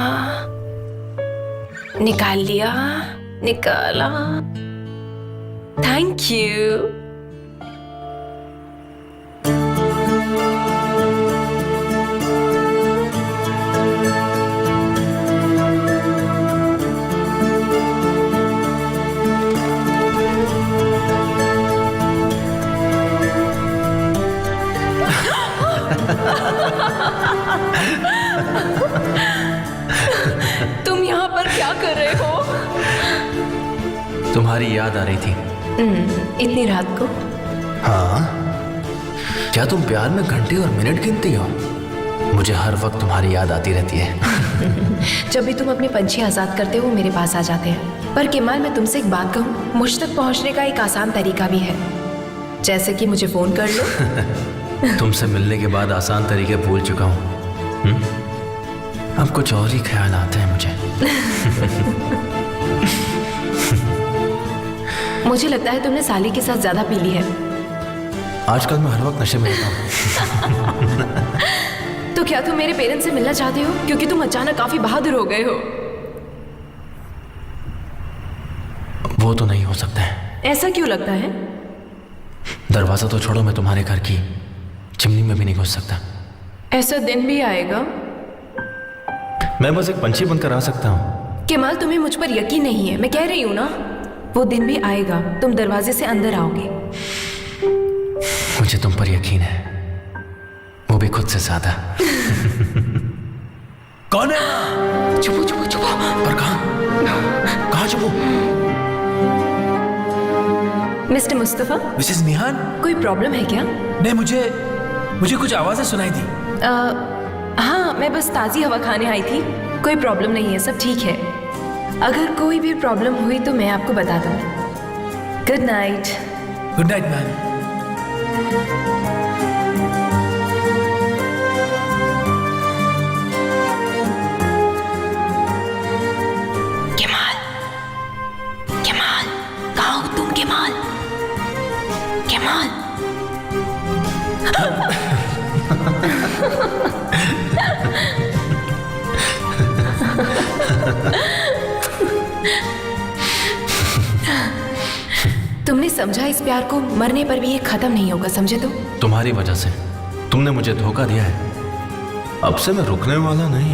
निकाल लिया, निकाला। Thank you. तुम यहाँ पर क्या कर रहे हो? तुम्हारी याद आ रही थी। इतनी रात को? हाँ, क्या तुम प्यार में घंटे और मिनट गिनती हो? मुझे हर वक्त तुम्हारी याद आती रहती है। जब भी तुम अपने पंछी आजाद करते हो वो मेरे पास आ जाते हैं। पर केमाल, मैं तुमसे एक बात कहूँ, मुझ तक पहुँचने का एक आसान तरीका भी है, जैसे कि मुझे फोन कर लो। तुमसे मिलने के बाद आसान तरीके भूल चुका हूँ। अब कुछ और ही ख्याल आते हैं मुझे। मुझे लगता है तुमने साली के साथ ज्यादा पी ली है। आजकल मैं हर वक्त नशे में रहता हूँ। तो क्या तुम मेरे पेरेंट्स से मिलना चाहते हो? क्योंकि तुम अचानक काफी बहादुर हो गए हो। वो तो नहीं हो सकता है। ऐसा क्यों लगता है? दरवाजा तो छोड़ो, मैं तुम्हारे घर की चिमनी में भी नहीं घुस सकता। ऐसा दिन भी आएगा। मैं बस एक पंछी बनकर आ सकता हूँ। केमाल, तुम्हें मुझ पर यकीन नहीं है। मैं कह रही हूँ ना, वो दिन भी आएगा, तुम दरवाजे से अंदर आओगे। मुझे तुम पर यकीन है, वो भी खुद से ज्यादा। कौन है? चुपो चुपो चुपो। पर कहाँ चुपो? मिस्टर मुस्तफा। मिसेस निहान, कोई प्रॉब्लम है क्या? नहीं, मुझे कुछ आवाजें सुनाई दी। हाँ, मैं बस ताज़ी हवा खाने आई थी। कोई प्रॉब्लम नहीं है, सब ठीक है। अगर कोई भी प्रॉब्लम हुई तो मैं आपको बता दूंगी। Good night. Good night ma'am. Kemal, Kemal, कहाँ हो तुम? Kemal, Kemal. तुमने समझा, इस प्यार को मरने पर भी ये खत्म नहीं होगा, समझे तुम? तुम्हारी वजह से तुमने मुझे धोखा दिया है। अब से मैं रुकने वाला नहीं।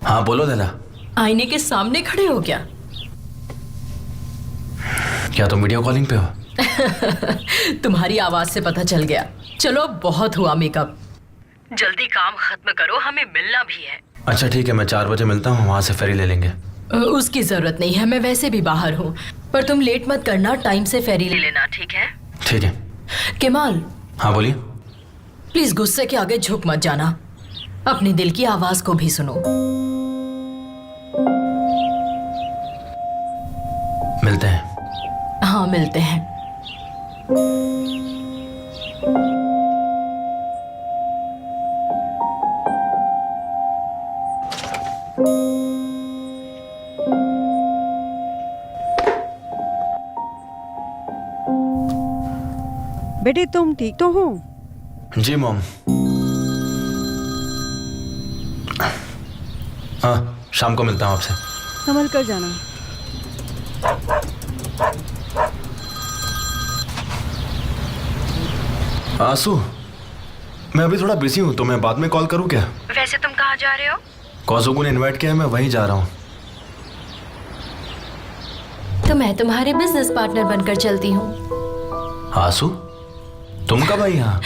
हाँ बोलो लैला। आईने के सामने खड़े हो क्या? क्या तुम वीडियो कॉलिंग पे हो? तुम्हारी आवाज से पता चल गया। चलो अब बहुत हुआ मेकअप, जल्दी काम खत्म करो, हमें मिलना भी है। अच्छा ठीक है, मैं 4 बजे मिलता हूँ, वहां से फेरी ले लेंगे। उसकी जरूरत नहीं है, मैं वैसे भी बाहर हूँ। पर तुम लेट मत करना, टाइम से फेरी ले लेना, ठीक है? ठीक है। केमाल। हाँ बोलिए। प्लीज गुस्से के आगे झुक मत जाना, अपने दिल की आवाज को भी सुनो। मिलते हैं। हाँ मिलते हैं। बेटे तुम ठीक तो हो? जी मॉम। हाँ, शाम को मिलता हूँ आपसे। संभल कर जाना। आंसू, मैं अभी थोड़ा बिजी हूँ, तो मैं बाद में कॉल करूँ क्या? वैसे तुम कहाँ जा रहे हो? कौसुकू ने इनवाइट किया है, मैं वहीं जा रहा हूँ। तो मैं तुम्हारे बिजनेस पार्टनर बनकर चलती हूँ। आंसू, तुम कब आई यहाँ?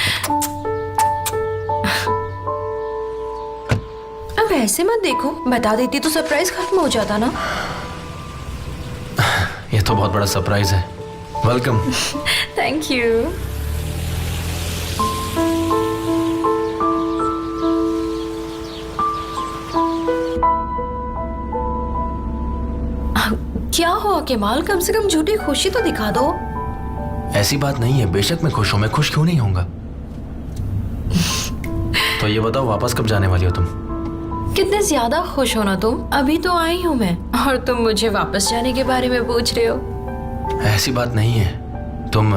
अब ऐसे मत देखो, बता देती तो सरप्राइज खत्म हो जाता ना। ये तो बहुत बड़ा सरप्राइज है। वेलकम। Thank you. क्या हुआ केमाल, कम से कम झूठी खुशी तो दिखा दो। ऐसी बात नहीं है, बेशक मैं खुश हूं, मैं खुश क्यों नहीं होऊंगा। तो ये बताओ वापस कब जाने वाली हो तुम? कितने ज्यादा खुश हो ना तुम। अभी तो आई हूँ मैं और तुम मुझे वापस जाने के बारे में पूछ रहे हो। ऐसी बात नहीं है, तुम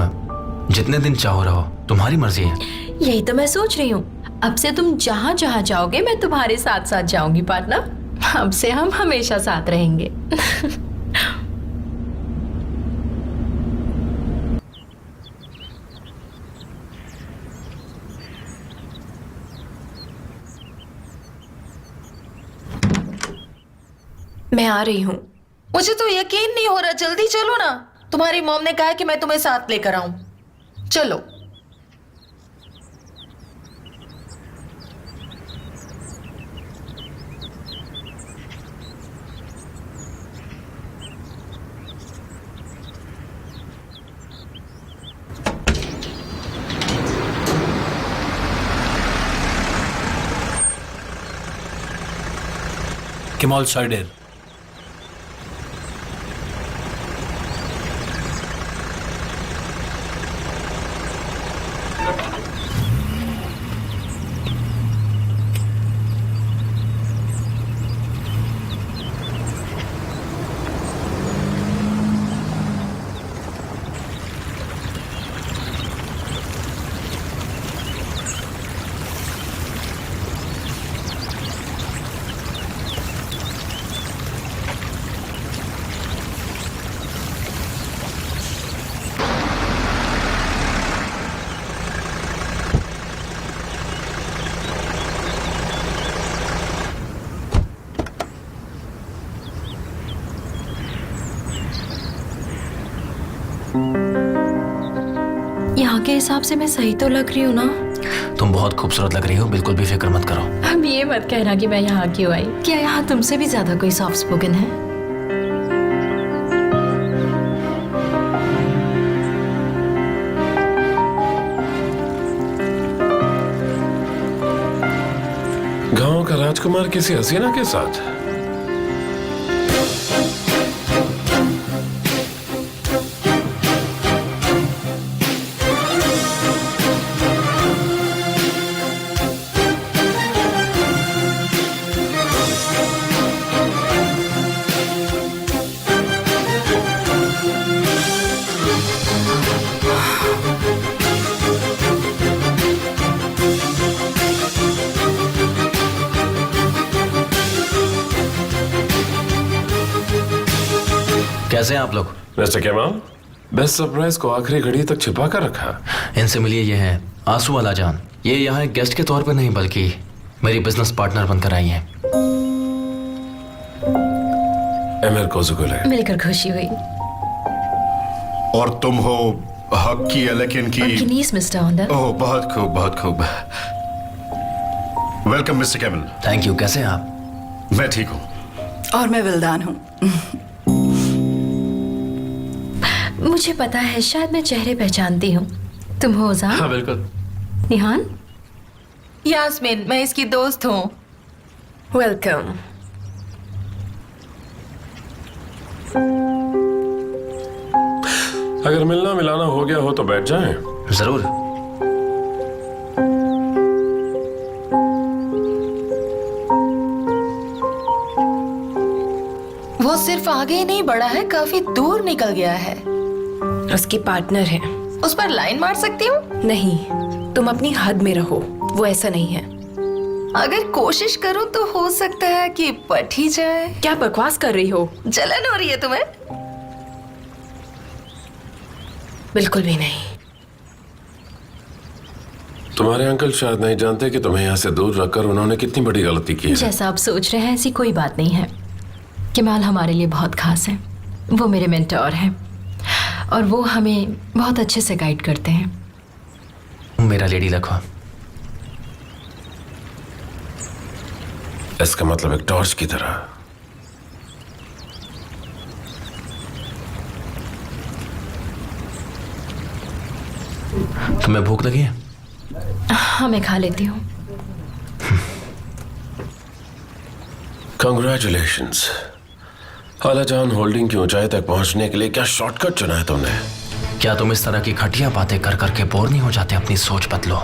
जितने दिन चाहो रहो, तुम्हारी मर्जी है। यही तो मैं सोच रही हूँ, अब से तुम जहाँ जहाँ जाओगे मैं तुम्हारे साथ साथ जाऊंगी पार्टनर। अब से हम हमेशा साथ रहेंगे। मैं आ रही हूँ। मुझे तो यकीन नहीं हो रहा, जल्दी चलो ना। तुम्हारी मॉम ने कहा है कि मैं तुम्हें साथ लेकर आऊं। चलो। Kemal Sardar. यहाँ के हिसाब से मैं सही तो लग रही हूँ ना? तुम बहुत खूबसूरत लग रही हो, बिल्कुल भी फिक्र मत करो। अब ये मत कहना कि मैं यहाँ क्यों आई। क्या यहाँ तुमसे भी ज्यादा कोई सॉफ्ट स्पोकन है? गांव का राजकुमार किसी हसीना के साथ? कैसे हैं आप लोग? मिस्टर केमाल, बेस्ट सरप्राइज को आखिरी घड़ी तक छिपा कर रखा। इनसे मिलिए, ये हैं आंसू वाला जान। ये यहाँ एक गेस्ट के तौर पर नहीं बल्कि मेरी बिजनेस पार्टनर बनकर आई हैं। एमिर कोजुगुले। मिलकर खुशी हुई। और तुम हो हक की एलेकिन की उनकी नीस मिस्टर ऑनर। ओह, बहुत खूब, बहुत खूब। Welcome mister camel. Thank you. कैसे हैं आप? मैं ठीक हूँ। और मैं विल्दान हूँ। मुझे पता है, शायद मैं चेहरे पहचानती हूँ। तुम हो ज़ा? हाँ बिल्कुल। निहान? यास्मीन, मैं इसकी दोस्त हूँ। वेलकम। अगर मिलना मिलाना हो गया हो तो बैठ जाएं। जरूर। वो सिर्फ आगे ही नहीं बढ़ा है, काफी दूर निकल गया है। उसकी पार्टनर है। उस पर लाइन मार सकती हूँ? नहीं, तुम अपनी हद में रहो। वो ऐसा नहीं है। अगर कोशिश करूँ तो हो सकता है कि पट ही जाए। क्या बकवास कर रही हो? जलन हो रही है तुम्हें? बिल्कुल भी नहीं। तुम्हारे अंकल शायद नहीं जानते कि तुम्हें यहाँ से दूर रखकर उन्होंने कितनी बड़ी गलती की है। जैसा आप सोच रहे हैं ऐसी कोई बात नहीं है। केमाल हमारे लिए बहुत खास है। वो मेरे मेंटोर हैं और वो हमें बहुत अच्छे से गाइड करते हैं। मेरा लेडी लक हो। इसका मतलब एक टॉर्च की तरह। तुम्हें भूख लगी है? हाँ, मैं खा लेती हूँ। कंग्रेचुलेशंस। हालाजान होल्डिंग की ऊंचाई तक पहुंचने के लिए क्या शॉर्टकट चुना है तुमने? क्या तुम इस तरह की घटिया बातें कर करके बोर नहीं हो जाते? अपनी सोच बदलो।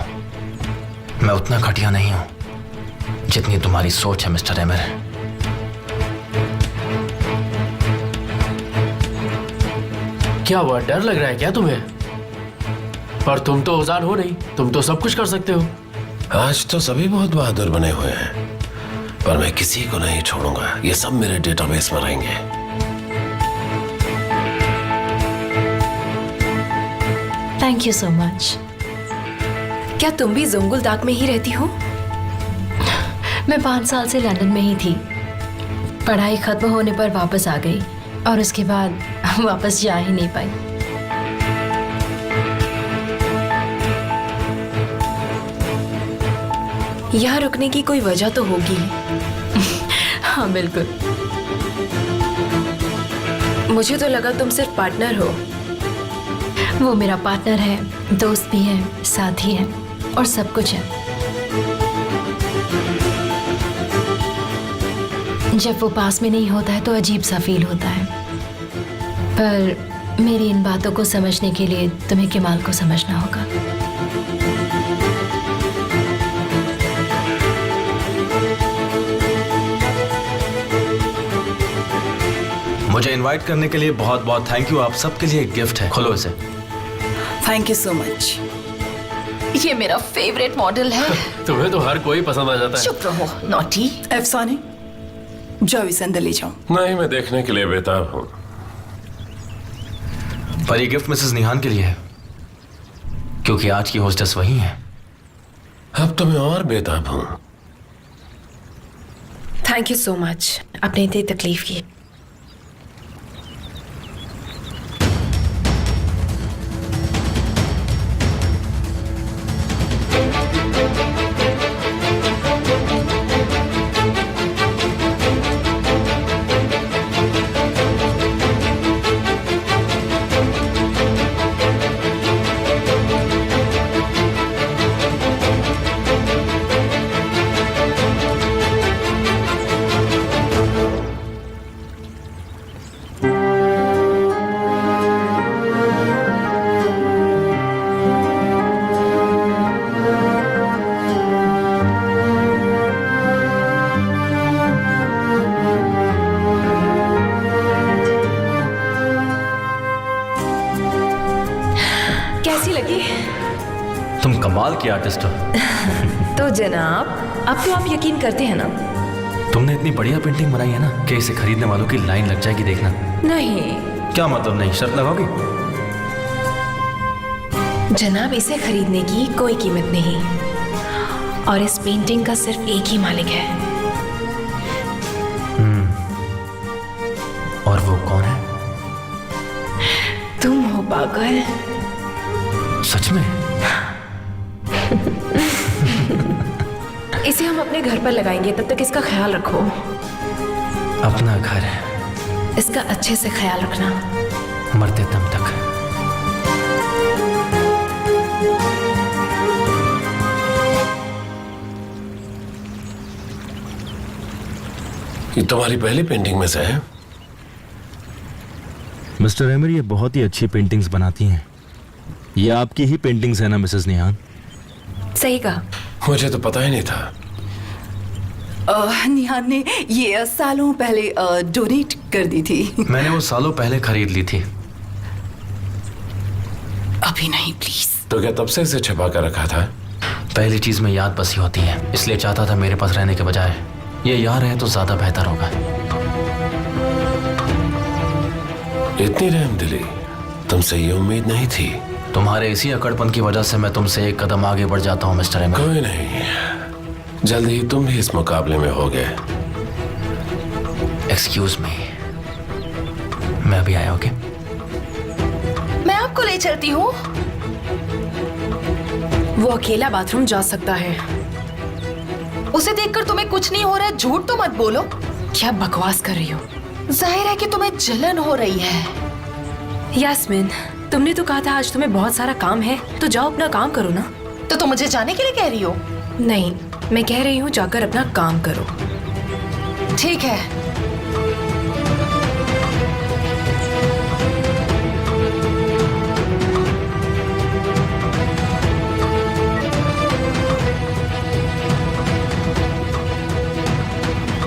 मैं उतना घटिया नहीं हूं जितनी तुम्हारी सोच है मिस्टर एमिर। क्या हुआ, डर लग रहा है क्या तुम्हें? पर तुम तो औजार हो नहीं, तुम तो सब कुछ कर सकते हो। आज तो सभी बहुत बहादुर बने हुए हैं, पर मैं किसी को नहीं छोड़ूंगा। ये सब मेरे डेटाबेस में रहेंगे। Thank you so much. क्या तुम भी जोंगुलदाक में ही रहती हो? मैं 5 साल से लंदन में ही थी। पढ़ाई खत्म होने पर वापस आ गई और उसके बाद वापस जा ही नहीं पाई। यहाँ रुकने की कोई वजह तो होगी। हाँ बिल्कुल। मुझे तो लगा तुम सिर्फ पार्टनर हो। वो मेरा पार्टनर है, दोस्त भी है, साथी है और सब कुछ है। जब वो पास में नहीं होता है तो अजीब सा फील होता है। पर मेरी इन बातों को समझने के लिए तुम्हें केमाल को समझना होगा। मुझे इनवाइट करने के लिए बहुत बहुत थैंक यू। आप सबके लिए एक गिफ्ट है, खोलो इसे। Thank you so much. ये मेरा फेवरेट मॉडल है। तुम्हें तो हर कोई पसंद आ जाता है। चुप रहो, नॉटी। अफसाने, जाओ इसे अंदर ले जाओ। नहीं, मैं देखने के लिए बेताब हूं। पर ये गिफ्ट मिसेस निहान के लिए है, क्योंकि आज की होस्टेस वही है। अब तो मैं और बेताब हूं। थैंक यू सो मच, आपने इतनी तकलीफ की। कैसी लगी? तुम कमाल की आर्टिस्ट हो। तो जनाब, अब तो आप यकीन करते हैं ना? तुमने इतनी बढ़िया पेंटिंग बनाई है ना कि इसे खरीदने वालों की लाइन लग जाएगी, देखना। नहीं क्या मतलब नहीं? शर्त लगाओगी? जनाब, इसे खरीदने की कोई कीमत नहीं और इस पेंटिंग का सिर्फ एक ही मालिक है। और वो कौन है? तुम हो पागल। सच में? इसे हम अपने घर पर लगाएंगे, तब तक इसका ख्याल रखो। अपना घर है, इसका अच्छे से ख्याल रखना, मरते दम तक। ये तुम्हारी पहली पेंटिंग में से है? मिस्टर एमिर, ये बहुत ही अच्छी पेंटिंग्स बनाती हैं। ये आपकी ही पेंटिंग्स है ना मिसेस निहान? सही कहा। मुझे तो पता ही नहीं था। निहान ने ये सालों पहले डोनेट कर दी थी। मैंने वो सालों पहले खरीद ली थी। अभी नहीं प्लीज। तो क्या तब से इसे छिपा कर रखा था? पहली चीज में याद बसी होती है, इसलिए चाहता था मेरे पास रहने के बजाय ये यहाँ रहे तो ज्यादा बेहतर होगा। इतनी रहमदिली तुमसे ये उम्मीद नहीं थी। तुम्हारे इसी अकड़पन की वजह से मैं तुमसे एक कदम आगे बढ़ जाता हूँ मिस्टर एमिर। कोई नहीं, जल्द ही तुम भी इस मुकाबले में होगे। एक्सक्यूज मी, मैं अभी आया। ओके, मैं आपको ले चलती हूँ। वो अकेला बाथरूम जा सकता है। उसे देखकर तुम्हें कुछ नहीं हो रहा है, झूठ तो मत बोलो। क्या बकवास कर रही हो? जाहिर है कि तुम्हें जलन हो रही है। यास्मीन, तुमने तो कहा था आज तुम्हें बहुत सारा काम है, तो जाओ अपना काम करो ना। तो तुम मुझे जाने के लिए कह रही हो? नहीं, मैं कह रही हूँ जाकर अपना काम करो। ठीक है।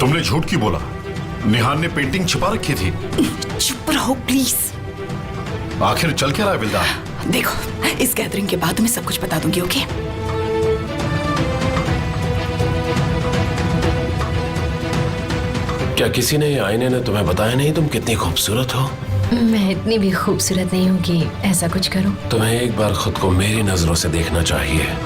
तुमने झूठ क्यों बोला? निहान ने पेंटिंग छिपा रखी थी। चुप रहो प्लीज। आखिर चल क्या रहा है विल्दा? देखो, इस गैदरिंग के बाद तुम्हें सब कुछ बता दूंगी, ओके? क्या किसी ने आईने ने तुम्हें बताया नहीं तुम कितनी खूबसूरत हो? मैं इतनी भी खूबसूरत नहीं हूँ कि ऐसा कुछ करूँ। तुम्हें एक बार खुद को मेरी नजरों से देखना चाहिए।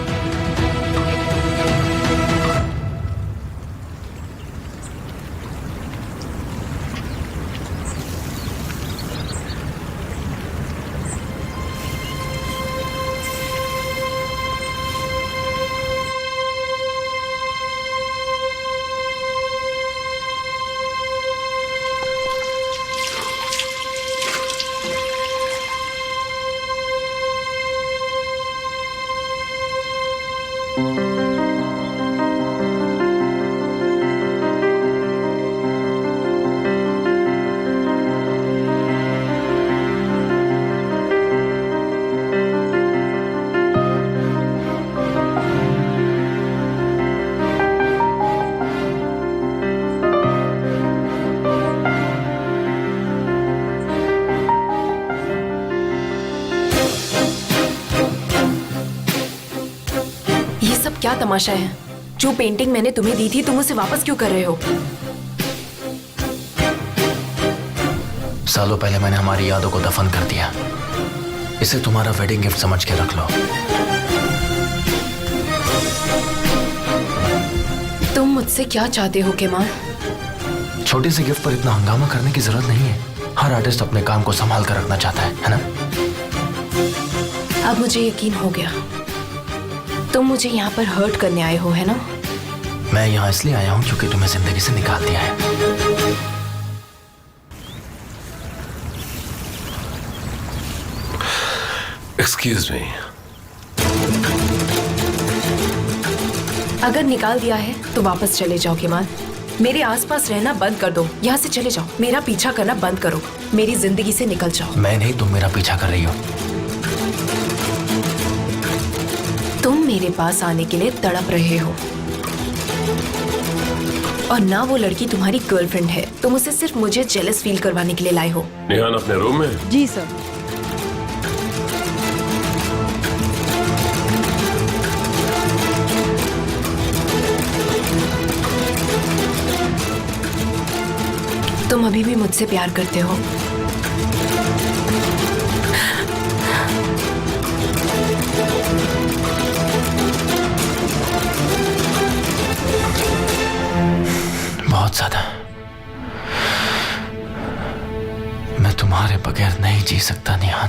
क्या तमाशा है? जो पेंटिंग मैंने तुम्हें दी थी तुम उसे वापस क्यों कर रहे हो? सालों पहले मैंने हमारी यादों को दफन कर दिया। इसे तुम्हारा वेडिंग गिफ्ट समझ के रख लो। तुम मुझसे क्या चाहते हो केमाल? छोटे से गिफ्ट पर इतना हंगामा करने की जरूरत नहीं है। हर आर्टिस्ट अपने काम को संभाल कर रखना चाहता है ना? अब मुझे यकीन हो गया, तुम मुझे यहाँ पर हर्ट करने आए हो, है ना? मैं यहाँ इसलिए आया हूँ क्योंकि तुम्हें जिंदगी से निकाल दिया है। Excuse me. अगर निकाल दिया है तो वापस चले जाओ केमाल। मेरे आसपास रहना बंद कर दो। यहाँ से चले जाओ। मेरा पीछा करना बंद करो। मेरी जिंदगी से निकल जाओ। मैं नहीं, तुम मेरा पीछा कर रही हो। तुम मेरे पास आने के लिए तड़प रहे हो और ना वो लड़की तुम्हारी गर्लफ्रेंड है। तुम उसे सिर्फ मुझे जेलस फील करवाने के लिए लाए हो। निहान अपने रूम में? जी सर। तुम अभी भी मुझसे प्यार करते हो? बहुत ज्यादा। मैं तुम्हारे बगैर नहीं जी सकता निहान।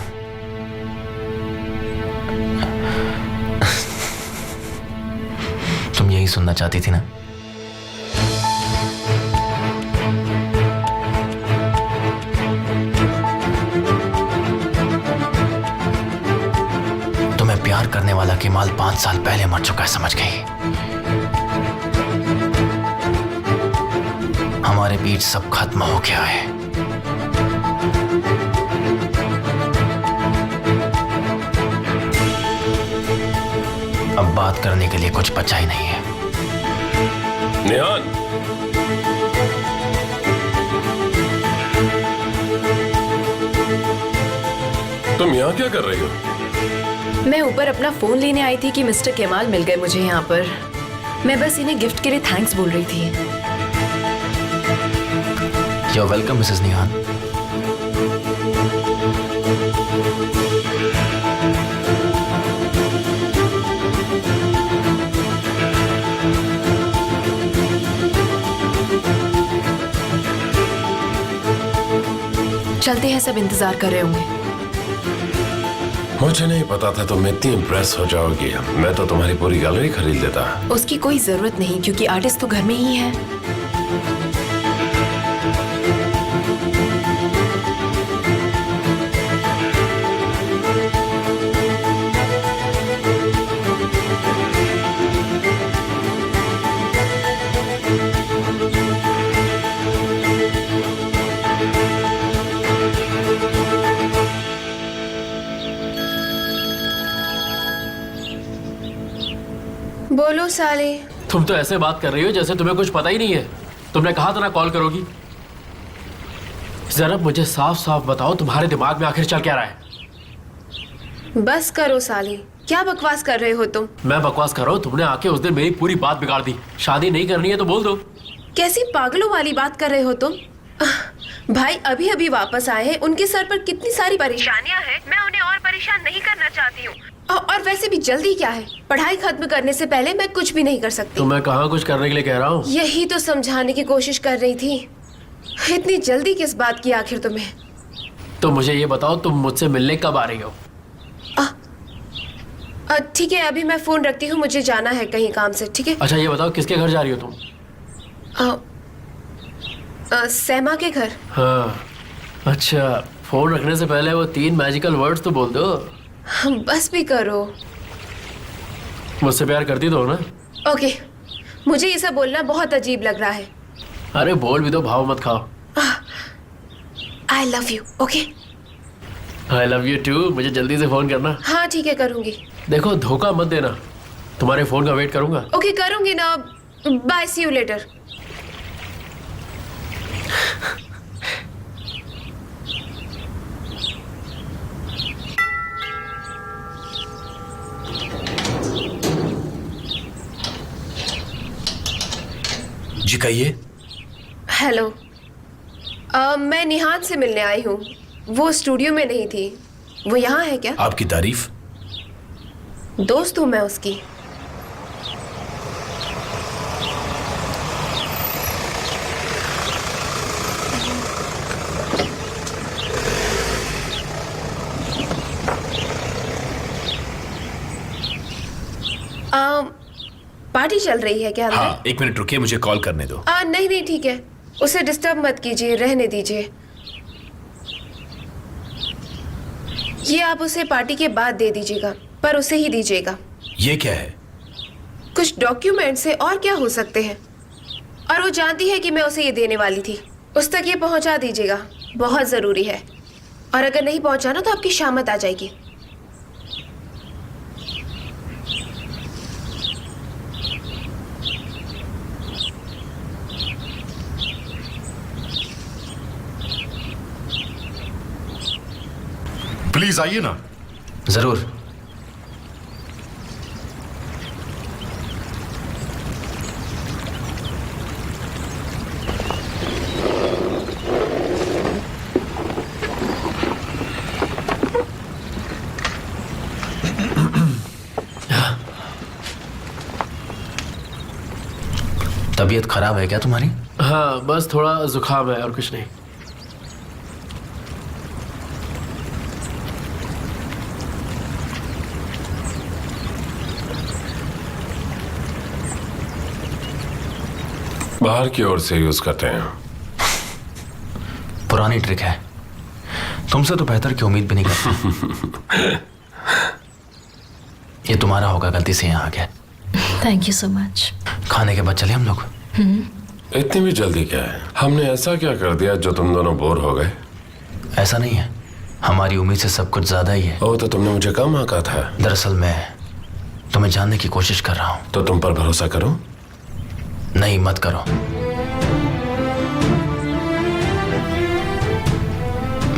तुम यही सुनना चाहती थी ना? तुम्हें प्यार करने वाला केमाल 5 साल पहले मर चुका है, समझ गई? हमारे बीच सब खत्म हो गया है। अब बात करने के लिए कुछ बचा ही नहीं है। निहान, तुम यहाँ क्या कर रही हो? मैं ऊपर अपना फोन लेने आई थी कि मिस्टर केमाल मिल गए मुझे यहाँ पर। मैं बस इन्हें गिफ्ट के लिए थैंक्स बोल रही थी। You're welcome, मिसेस निहान। चलते हैं, सब इंतजार कर रहे होंगे। मुझे नहीं पता था तुम इतनी इम्प्रेस हो जाओगी। मैं तो तुम्हारी पूरी गैलरी खरीद लेता। उसकी कोई जरूरत नहीं क्योंकि आर्टिस्ट तो घर में ही है। बोलो साले। तुम तो ऐसे बात कर रही हो जैसे तुम्हें कुछ पता ही नहीं है। तुमने कहा था ना कॉल करोगी। जरा मुझे साफ साफ बताओ तुम्हारे दिमाग में आखिर चल क्या रहा है। बस करो साले, क्या बकवास कर रहे हो तुम? मैं बकवास कर रहा हूँ? तुमने आके उस दिन मेरी पूरी बात बिगाड़ दी। शादी नहीं करनी है तो बोल दो। कैसी पागलों वाली बात कर रहे हो तुम? भाई अभी अभी वापस आए हैं, उनके सर पर कितनी सारी परेशानियां हैं। मैं उन्हें और परेशान नहीं करना चाहती हूँ। और वैसे भी जल्दी क्या है? पढ़ाई खत्म करने से पहले मैं कुछ भी नहीं कर सकती। तो मैं कहाँ कुछ करने के लिए कह रहा हूँ? यही तो समझाने की कोशिश कर रही थी। इतनी जल्दी किस बात की आखिर तुम्हें? तो मुझे ये बताओ तुम मुझसे मिलने कब आ रही हो? ठीक है, अभी मैं फोन रखती हूँ, मुझे जाना है कहीं काम से। ठीक है। अच्छा ये बताओ किसके घर जा रही हो तुम? सैमा के घर। हाँ अच्छा, फोन रखने से पहले वो 3 मैजिकल वर्ड्स तो बोल दो। बस भी करो। मुझसे प्यार करती तो हो ना? ओके, मुझे ये सब बोलना बहुत अजीब लग रहा है। अरे बोल भी दो, भाव मत खाओ। I love you. Okay. I love you too. मुझे जल्दी से फोन करना। हाँ ठीक है, करूंगी। देखो धोखा मत देना, तुम्हारे फोन का वेट करूंगा। ओके करूंगी ना। Bye, see you later. जी कहिए। हेलो, मैं निहान से मिलने आई हूँ। वो स्टूडियो में नहीं थी। वो यहाँ है क्या? आपकी तारीफ। दोस्त हूँ मैं उसकी। पार्टी चल रही है क्या? हाँ, 1 मिनट रुकिए, मुझे कॉल करने दो। नहीं नहीं ठीक है, उसे डिस्टर्ब मत कीजिए, रहने दीजिए। ये आप उसे पार्टी के बाद दे दीजिएगा, पर उसे ही दीजिएगा। ये क्या है? कुछ डॉक्यूमेंट से और क्या हो सकते हैं। और वो जानती है कि मैं उसे ये देने वाली थी। उस तक ये पहुंचा दीजिएगा, बहुत ज़रूरी है। और अगर नहीं पहुंचाना तो आपकी शामत आ जाएगी। प्लीज आइए ना। जरूर। तबीयत खराब है क्या तुम्हारी? हाँ बस थोड़ा जुकाम है और कुछ नहीं। बाहर की ओर से यूज करते हैं। पुरानी ट्रिक है, तुमसे तो बेहतर की उम्मीद भी नहीं करता। ये तुम्हारा होगा, गलती से यहाँ आ गया। Thank you so much. खाने के बाद चले हम लोग। इतनी भी जल्दी क्या है? हमने ऐसा क्या कर दिया जो तुम दोनों बोर हो गए? ऐसा नहीं है, हमारी उम्मीद से सब कुछ ज्यादा ही है। ओ, तो तुमने मुझे कम आंका था। दरअसल मैं तुम्हें जानने की कोशिश कर रहा हूँ। तो तुम पर भरोसा करूं? नहीं मत करो।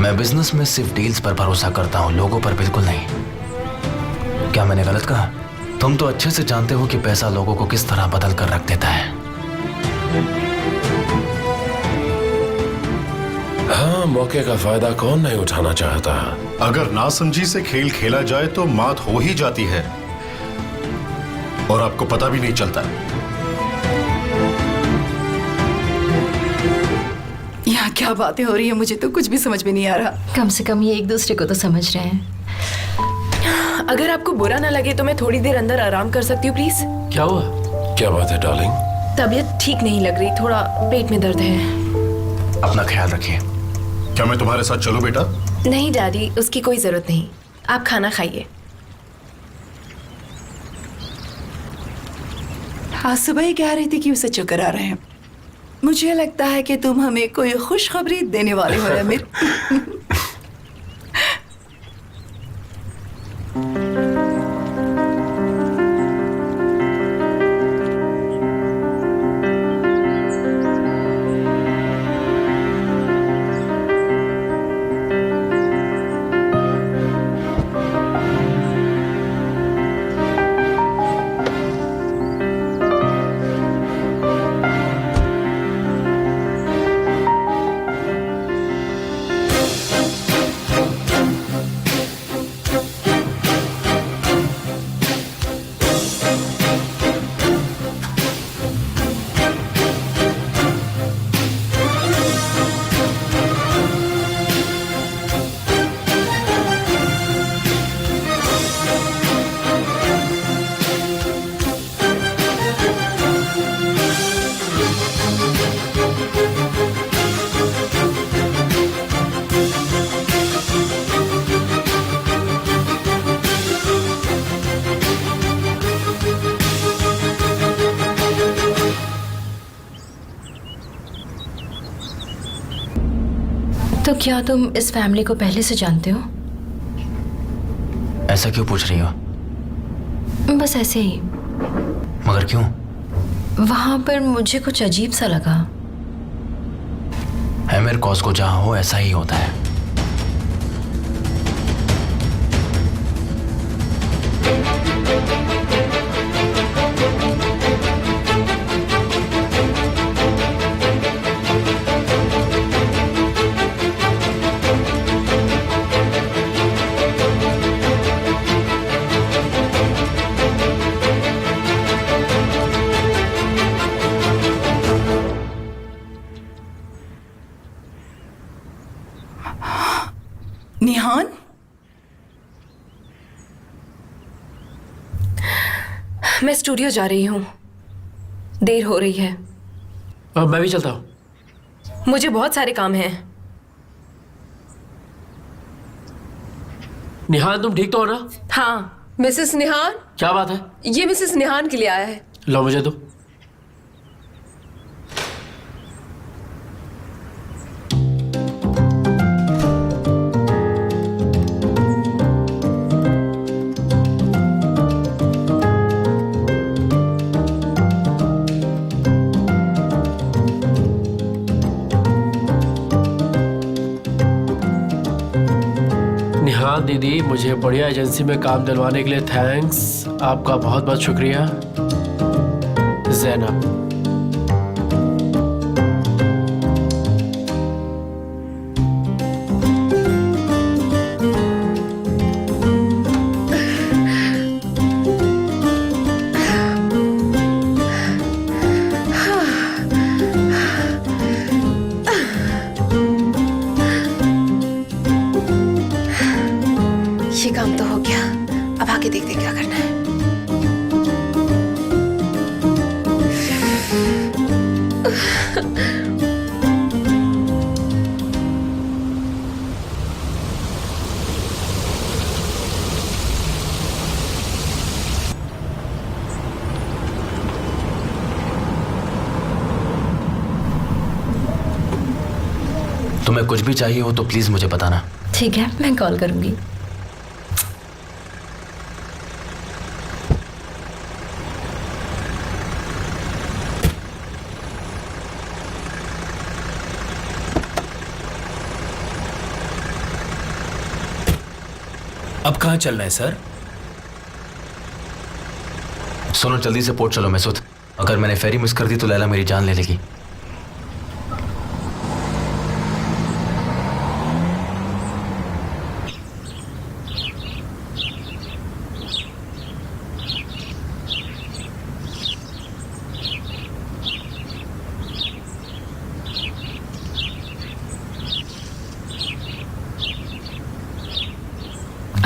मैं बिजनेस में सिर्फ डील्स पर भरोसा करता हूँ, लोगों पर बिल्कुल नहीं। क्या मैंने गलत कहा? तुम तो अच्छे से जानते हो कि पैसा लोगों को किस तरह बदल कर रख देता है। हाँ, मौके का फायदा कौन नहीं उठाना चाहता। अगर नासमझी से खेल खेला जाए तो मात हो ही जाती है और आपको पता भी नहीं चलता। यहाँ क्या बातें हो रही है, मुझे तो कुछ भी समझ में नहीं आ रहा। कम से कम ये एक दूसरे को तो समझ रहे हैं। अगर आपको बुरा ना लगे तो मैं थोड़ी देर अंदर आराम कर सकती हूँ प्लीज? क्या हुआ? क्या बात है डार्लिंग? तबीयत ठीक नहीं लग रही, थोड़ा पेट में दर्द है। अपना ख्याल रखिए। क्या मैं तुम्हारे साथ चलूं बेटा? नहीं डैडी, उसकी कोई जरूरत नहीं, आप खाना खाइए। आज सुबह ही कह रही थी कि उसे चक्कर आ रहे हैं। मुझे लगता है कि तुम हमें कोई खुशखबरी देने वाले हो अमीर। तो क्या तुम इस फैमिली को पहले से जानते हो? ऐसा क्यों पूछ रही हो? बस ऐसे ही। मगर क्यों? वहां पर मुझे कुछ अजीब सा लगा। एमिर कॉस्को जहां हो ऐसा ही होता है। निहान, मैं स्टूडियो जा रही हूँ, देर हो रही है। मैं भी चलता हूँ। मुझे बहुत सारे काम हैं। निहान तुम ठीक तो हो ना? हाँ। मिसेस निहान, क्या बात है? ये मिसेस निहान के लिए आया है। लो मुझे दो। निहान दीदी, मुझे बढ़िया एजेंसी में काम दिलवाने के लिए थैंक्स। आपका बहुत बहुत शुक्रिया। ज़ैनब। ये काम तो हो गया, अब आगे देखते क्या करना है। तुम्हें कुछ भी चाहिए हो तो प्लीज मुझे बताना। ठीक है, मैं कॉल करूंगी। अब कहाँ चलना है सर? सुनो, जल्दी से पोर्ट चलो मैसूद। अगर मैंने फेरी मिस कर दी तो लैला मेरी जान ले लेगी।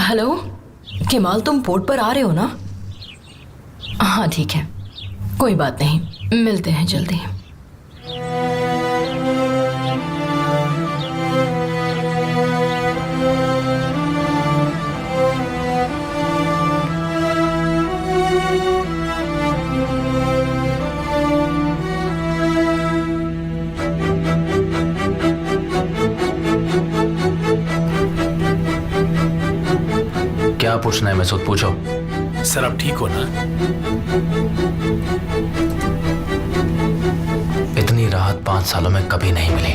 हेलो, केमाल, तुम पोर्ट पर आ रहे हो ना? हाँ ठीक है, कोई बात नहीं, मिलते हैं जल्दी। क्या पूछना है मैसूद, पूछो। सर आप ठीक हो ना? इतनी राहत 5 सालों में कभी नहीं मिली।